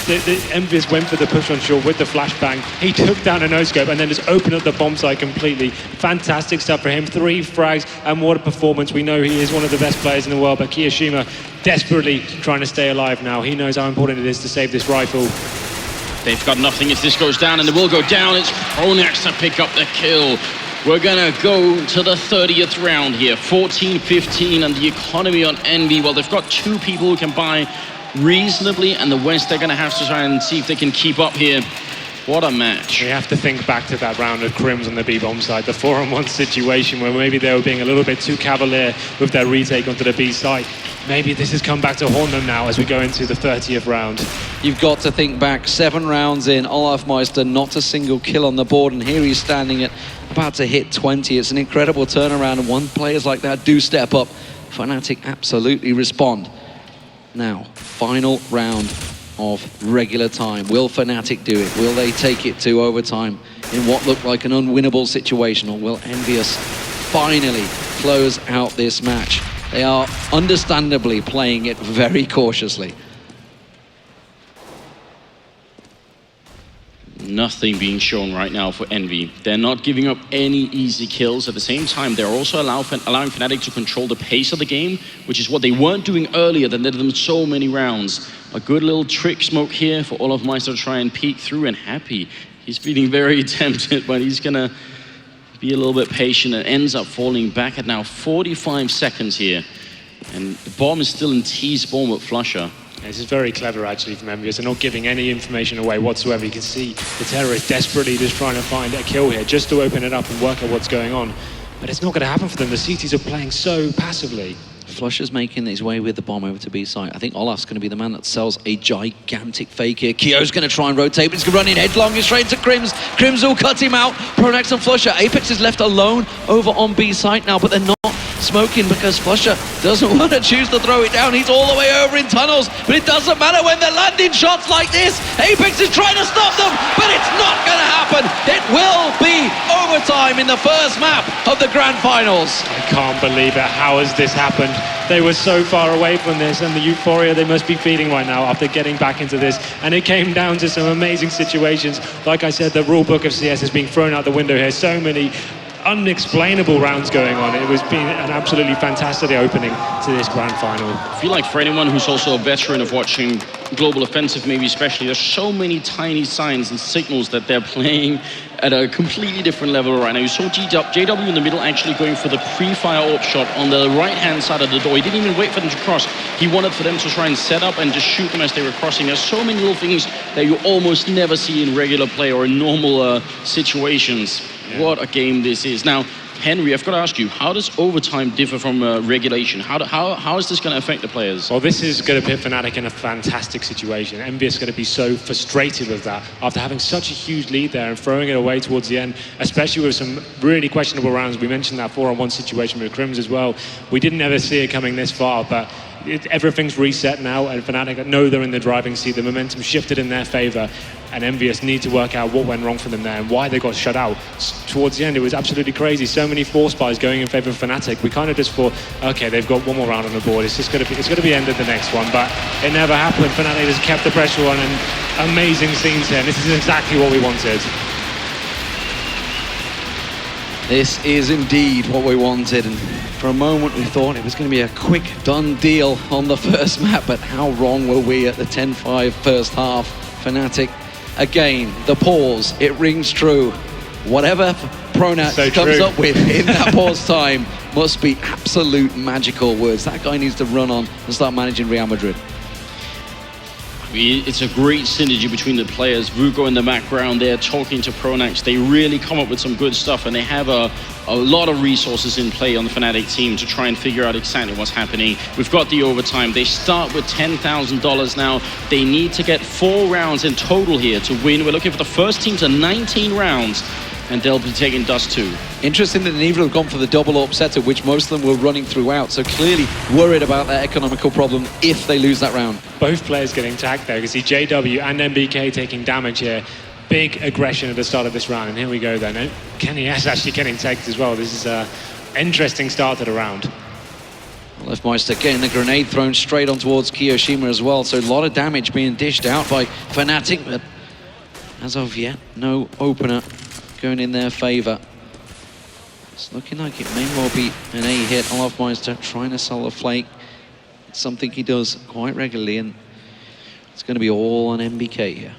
The EnVyUS went for the push on short with the flashbang. He took down a no-scope and then just opened up the bomb site completely. Fantastic stuff for him. 3 frags, and what a performance. We know he is one of the best players in the world, but Kiyoshima desperately trying to stay alive now. He knows how important it is to save this rifle. They've got nothing if this goes down, and it will go down. It's Pronax to pick up the kill. We're gonna go to the 30th round here. 14-15, and the economy on Envy, well, they've got 2 people who can buy reasonably, and the West, they're gonna have to try and see if they can keep up here. What a match. We have to think back to that round of Crims on the B-bomb side, the 4-on-1 situation where maybe they were being a little bit too cavalier with their retake onto the B side. Maybe this has come back to haunt them now as we go into the 30th round. You've got to think back, 7 rounds in, Olaf Meister, not a single kill on the board, and here he's standing at about to hit 20. It's an incredible turnaround, and when players like that do step up, Fnatic absolutely respond. Now, final round of regular time. Will Fnatic do it? Will they take it to overtime in what looked like an unwinnable situation, or will EnVyUS finally close out this match? They are understandably playing it very cautiously. Nothing being shown right now for Envy. They're not giving up any easy kills. At the same time, they're also allowing Fnatic to control the pace of the game, which is what they weren't doing earlier than they did them so many rounds. A good little trick smoke here for Olaf Meister to try and peek through, and Happy. He's feeling very tempted, but he's gonna be a little bit patient and ends up falling back at now 45 seconds here. And the bomb is still in T-spawn with Flusher. This is very clever actually from EnVyUS. They're not giving any information away whatsoever. You can see the terrorists desperately just trying to find a kill here, just to open it up and work out what's going on. But it's not going to happen for them. The CTs are playing so passively. Flusher's making his way with the bomb over to B site. I think Olaf's going to be the man that sells a gigantic fake here. Keo's going to try and rotate, but he's going to run in headlong straight into Crims. Crims will cut him out. Pronax and Flusher. Apex is left alone over on B site now, but they're not smoking because Flusher doesn't want to choose to throw it down. He's all the way over in tunnels, but it doesn't matter when they're landing shots like this. Apex is trying to stop them, but it's not going to happen. It will be overtime in the first map of the Grand Finals. I can't believe it. How has this happened? They were so far away from this, and the euphoria they must be feeling right now after getting back into this. And it came down to some amazing situations. Like I said, the rule book of CS is being thrown out the window here. So many unexplainable rounds going on. It was been an absolutely fantastic opening to this grand final. I feel like for anyone who's also a veteran of watching Global Offensive, maybe especially, there's so many tiny signs and signals that they're playing at a completely different level right now. You saw JW in the middle actually going for the pre-fire AWP shot on the right-hand side of the door. He didn't even wait for them to cross. He wanted for them to try and set up and just shoot them as they were crossing. There's so many little things that you almost never see in regular play or in normal situations. Yeah. What a game this is. Now, Henry, I've got to ask you, how does overtime differ from regulation? How is this going to affect the players? Well, this is going to put Fnatic in a fantastic situation. EnVyUS is going to be so frustrated with that after having such a huge lead there and throwing it away towards the end, especially with some really questionable rounds. We mentioned that 4-on-1 situation with Crims as well. We didn't ever see it coming this far, but everything's reset now, and Fnatic know they're in the driving seat. The momentum shifted in their favor, and EnVyUS need to work out what went wrong for them there and why they got shut out. Towards the end, it was absolutely crazy. So many force buys going in favor of Fnatic. We kind of just thought, okay, they've got one more round on the board. It's just going to be ended the next one, but it never happened. Fnatic just kept the pressure on, and amazing scenes here. And this is exactly what we wanted. This is indeed what we wanted, and for a moment we thought it was going to be a quick done deal on the first map, but how wrong were we at the 10-5 first half. Fnatic, again, the pause, it rings true. Whatever Pronax comes up with in that pause time must be absolute magical words. That guy needs to run on and start managing Real Madrid. It's a great synergy between the players. Vugo in the background there talking to Pronax. They really come up with some good stuff, and they have a lot of resources in play on the Fnatic team to try and figure out exactly what's happening. We've got the overtime. They start with $10,000 now. They need to get 4 rounds in total here to win. We're looking for the first team to 19 rounds, and they'll be taking Dust2. Interesting that neither have gone for the double upsetter, which most of them were running throughout, so clearly worried about that economical problem if they lose that round. Both players getting tagged there. You can see JW and MBK taking damage here. Big aggression at the start of this round, and here we go then. And Kenny S actually getting tagged as well. This is an interesting start to the round. Leftmeister getting the grenade thrown straight on towards Kiyoshima as well, so a lot of damage being dished out by Fnatic, but as of yet, no opener going in their favor. It's looking like it may well be an A hit. Leftmeister trying to sell the flake. It's something he does quite regularly, and it's going to be all on MBK here.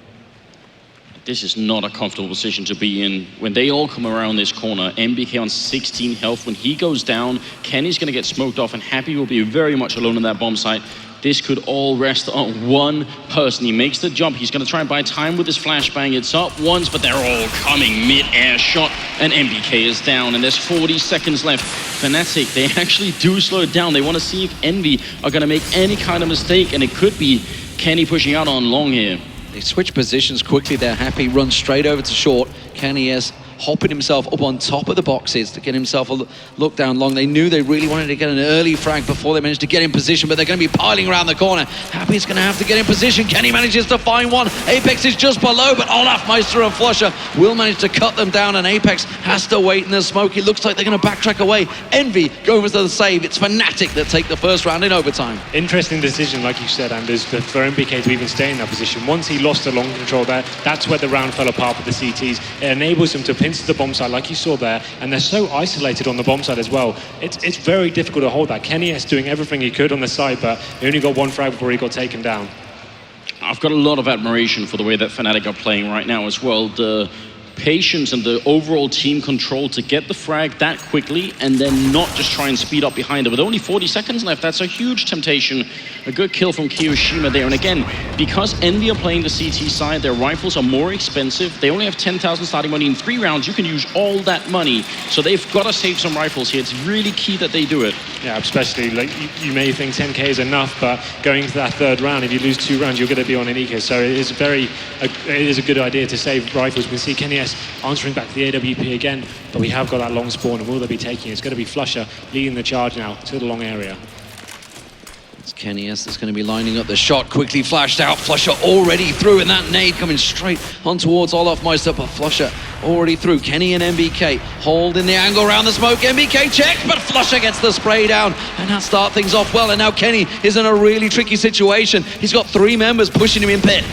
This is not a comfortable position to be in. When they all come around this corner, MBK on 16 health. When he goes down, Kenny's going to get smoked off, and Happy will be very much alone in that bomb site. This could all rest on one person. He makes the jump. He's going to try and buy time with his flashbang. It's up once, but they're all coming mid-air shot, and MBK is down, and there's 40 seconds left. Fnatic, they actually do slow it down. They want to see if Envy are going to make any kind of mistake, and it could be Kenny pushing out on long here. They switch positions quickly. They're Happy, runs straight over to short. Kenny is hopping himself up on top of the boxes to get himself a look down long. They knew they really wanted to get an early frag before they managed to get in position, but they're going to be piling around the corner. Happy's going to have to get in position. Kenny manages to find one. Apex is just below, but Leftmeister and Flusher will manage to cut them down, and Apex has to wait in the smoke. It looks like they're going to backtrack away. Envy goes to the save. It's Fnatic that take the first round in overtime. Interesting decision, like you said, Anders, for MBK to even stay in that position. Once he lost the long control there, that's where the round fell apart with the CTs. It enables him to pinch to the bomb side, like you saw there, and they're so isolated on the bomb side as well. It's very difficult to hold that. Kenny is doing everything he could on the side, but he only got one frag before he got taken down. I've got a lot of admiration for the way that Fnatic are playing right now as well. The patience and the overall team control to get the frag that quickly and then not just try and speed up behind it. With only 40 seconds left, that's a huge temptation. A good kill from Kiyoshima there. And again, because Envy are playing the CT side, their rifles are more expensive. They only have 10,000 starting money. In 3 rounds, you can use all that money. So they've got to save some rifles here. It's really key that they do it. Yeah, especially, like, you may think 10k is enough, but going into that 3rd round, if you lose 2 rounds, you're going to be on an eco. So it is a good idea to save rifles. We can see Kenny S answering back to the AWP again, but we have got that long spawn, and will they be taking it? It's going to be Flusher leading the charge now to the long area. It's Kenny S that's going to be lining up the shot, quickly flashed out. Flusher already through, and that nade coming straight on towards Leftmeister, but Flusher already through. Kenny and MBK holding the angle around the smoke. MBK checks, but Flusher gets the spray down, and that starts things off well. And now Kenny is in a really tricky situation. He's got 3 members pushing him in pit.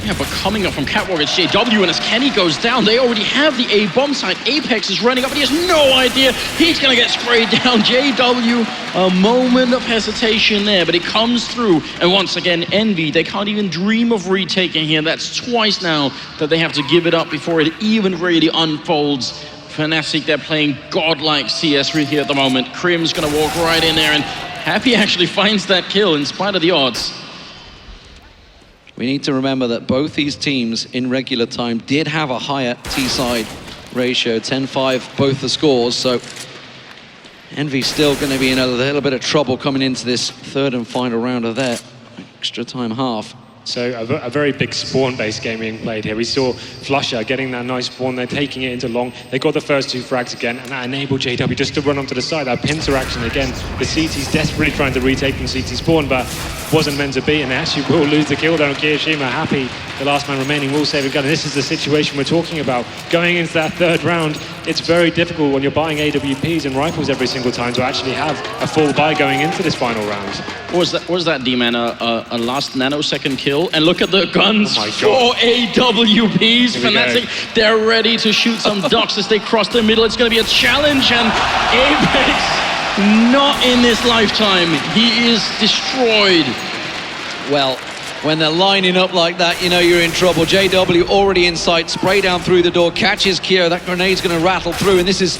Yeah, but coming up from Catwalk, it's JW, and as Kenny goes down, they already have the A bomb site. Apex is running up, and he has no idea he's going to get sprayed down. JW, a moment of hesitation there, but it comes through. And once again, Envy, they can't even dream of retaking here. That's twice now that they have to give it up before it even really unfolds. Fnatic, they're playing godlike CS here at the moment. Crim's going to walk right in there, and Happy actually finds that kill in spite of the odds. We need to remember that both these teams in regular time did have a higher T-side ratio, 10-5, both the scores, so Envy's still going to be in a little bit of trouble coming into this 3rd and final round of their extra time half. So a very big spawn-based game being played here. We saw Flusha getting that nice spawn, they're taking it into long. They got the first 2 frags again, and that enabled JW just to run onto the side. That pincer action again. The CT's desperately trying to retake from CT spawn, but wasn't meant to be, and they actually will lose the kill there on Kiyoshima. Happy, the last man remaining, will save a gun. And this is the situation we're talking about. Going into that 3rd round, it's very difficult when you're buying AWPs and rifles every single time to actually have a full buy going into this final round. Was that D-Man a last nanosecond kill? And look at the guns for AWPs. Fnatic, they're ready to shoot some ducks as they cross the middle. It's going to be a challenge, and Apex, not in this lifetime. He is destroyed. Well, when they're lining up like that, you know you're in trouble. JW already in sight, spray down through the door, catches Kyo. That grenade's going to rattle through, and this is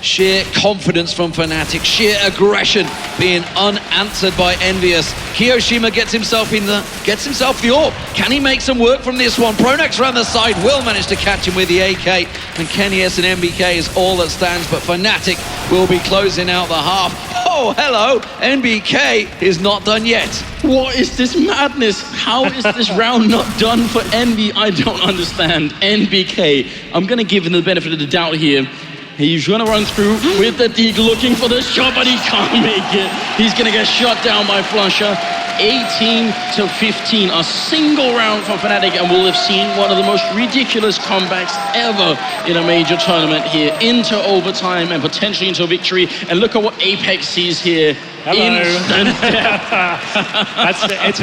sheer confidence from Fnatic, sheer aggression being unanswered by EnVyUS. Kiyoshima gets himself the orb. Can he make some work from this one? Pronax around the side will manage to catch him with the AK, and kennyS and NBK is all that stands, but Fnatic will be closing out the half. Oh, hello, NBK is not done yet. What is this madness? How is this round not done for Envy? I don't understand. NBK, I'm going to give him the benefit of the doubt here. He's going to run through with the Deke looking for the shot, but he can't make it. He's going to get shot down by Flusha. 18-15, a single round for Fnatic, and we'll have seen one of the most ridiculous comebacks ever in a major tournament here, into overtime and potentially into a victory. And look at what Apex sees here. Hello. Instant death.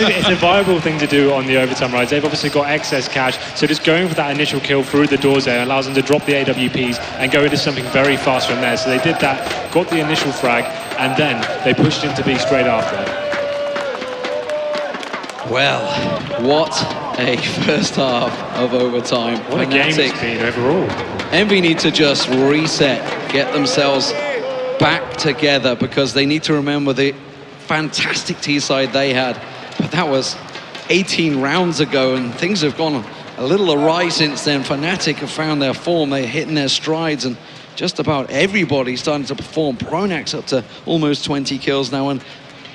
It's a viable thing to do on the overtime rides. They've obviously got excess cash, so just going for that initial kill through the doors there allows them to drop the AWPs and go into something very fast from there. So they did that, got the initial frag, and then they pushed into B straight after. Well, what a first half of overtime. What a game it's been overall. Envy need to just reset, get themselves back together, because they need to remember the fantastic T-side they had. But that was 18 rounds ago, and things have gone a little awry since then. Fnatic have found their form, they're hitting their strides, and just about everybody's starting to perform. Pronax up to almost 20 kills now, and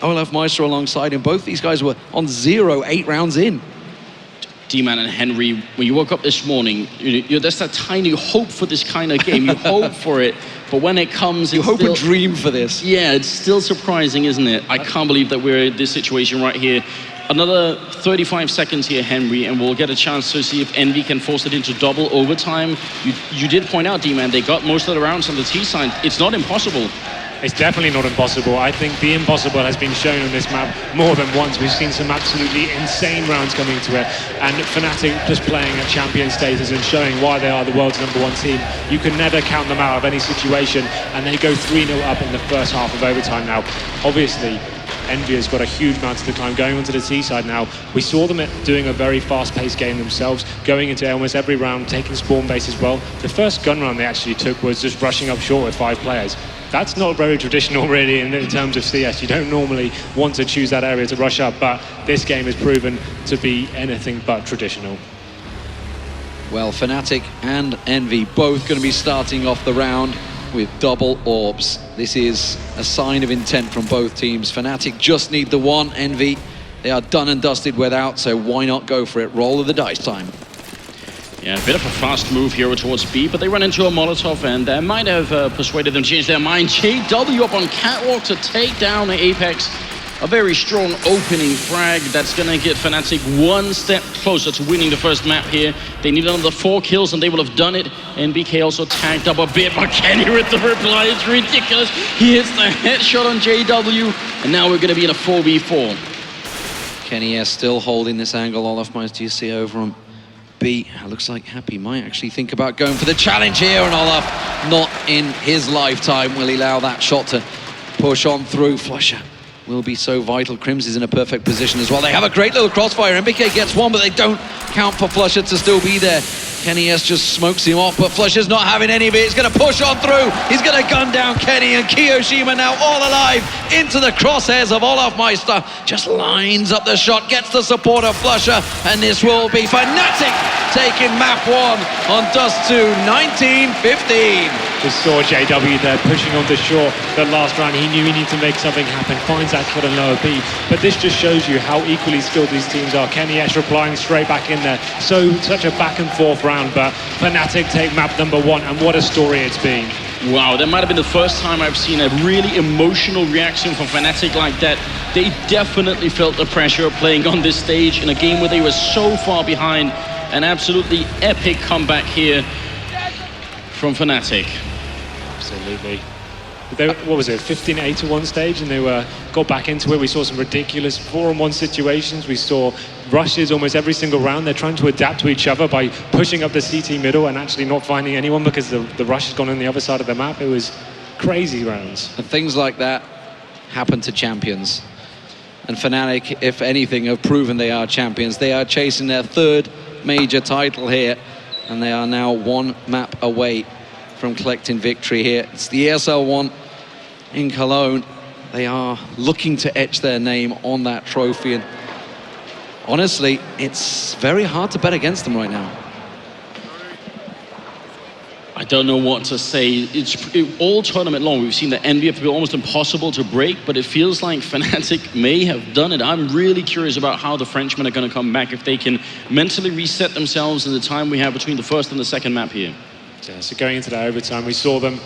Olaf Meister alongside him. Both these guys were on 0 8 rounds in. D-Man and Henry, when you woke up this morning, there's that tiny hope for this kind of game. You hope for it, but when it comes, you hope and dream for this. Yeah, it's still surprising, isn't it? I can't believe that we're in this situation right here. Another 35 seconds here, Henry, and we'll get a chance to see if Envy can force it into double overtime. You did point out, D-Man, they got most of the rounds on the T side. It's not impossible. It's definitely not impossible. I think the impossible has been shown on this map more than once. We've seen some absolutely insane rounds coming to it, and Fnatic just playing at champion status and showing why they are the world's #1 team. You can never count them out of any situation, and they go 3-0 up in the first half of overtime now. Obviously, Envy has got a huge mountain to climb going onto the T side now. We saw them doing a very fast-paced game themselves, going into almost every round, taking spawn base as well. The first gun round they actually took was just rushing up short with 5 players. That's not very traditional, really, in terms of CS. You don't normally want to choose that area to rush up, but this game has proven to be anything but traditional. Well, Fnatic and Envy both going to be starting off the round with double orbs. This is a sign of intent from both teams. Fnatic just need the one. Envy, they are done and dusted without, so why not go for it? Roll of the dice time. Yeah, a bit of a fast move here towards B, but they run into a Molotov, and that might have persuaded them to change their mind. JW up on Catwalk to take down Apex. A very strong opening frag that's going to get Fnatic one step closer to winning the first map here. They need another 4 kills, and they will have done it. NBK also tagged up a bit, but Kenny with the reply is ridiculous. He hits the headshot on JW, and now we're going to be in a 4v4. kennyS still holding this angle. Olaf Meister, you see over on B. Looks like Happy might actually think about going for the challenge here, and Olaf, not in his lifetime will he allow that shot to push on through. Flusha will be so vital. Crims is in a perfect position as well. They have a great little crossfire. MBK gets one, but they don't count for Flusha to still be there. kennyS just smokes him off, but Flusha's not having any of it. He's going to push on through. He's going to gun down Kenny, and Kiyoshima now all alive into the crosshairs of Olaf Meister. Just lines up the shot, gets the support of Flusha, and this will be Fnatic taking map 1 on Dust2, 19-15. We saw JW there pushing on the shore the last round. He knew he needed to make something happen, finds that cut and lower B. But this just shows you how equally skilled these teams are. Kenny Esch replying straight back in there. Such a back and forth round, but Fnatic take map number 1, and what a story it's been. Wow, that might have been the first time I've seen a really emotional reaction from Fnatic like that. They definitely felt the pressure of playing on this stage in a game where they were so far behind. An absolutely epic comeback here from Fnatic. Absolutely. What was it, 15-8 at one stage, and they got back into it. We saw some ridiculous 4-on-1 situations. We saw rushes almost every single round. They're trying to adapt to each other by pushing up the CT middle and actually not finding anyone because the rush has gone on the other side of the map. It was crazy rounds. And things like that happen to champions. And Fnatic, if anything, have proven they are champions. They are chasing their 3rd major title here, and they are now 1 map away from collecting victory here. It's the ESL 1 in Cologne. They are looking to etch their name on that trophy, and honestly, it's very hard to bet against them right now. I don't know what to say. All tournament long, we've seen the EnVyUS have been almost impossible to break, but it feels like Fnatic may have done it. I'm really curious about how the Frenchmen are going to come back, if they can mentally reset themselves in the time we have between the first and the second map here. Yeah, so going into that overtime, we saw them.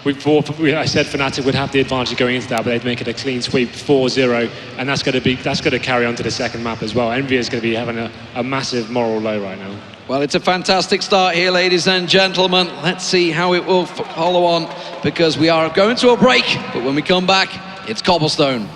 I said Fnatic would have the advantage going into that, but they'd make it a clean sweep, 4-0, and that's going to carry on to the second map as well. EnVyUS is going to be having a massive moral low right now. Well, it's a fantastic start here, ladies and gentlemen. Let's see how it will follow on, because we are going to a break, but when we come back, it's Cobblestone.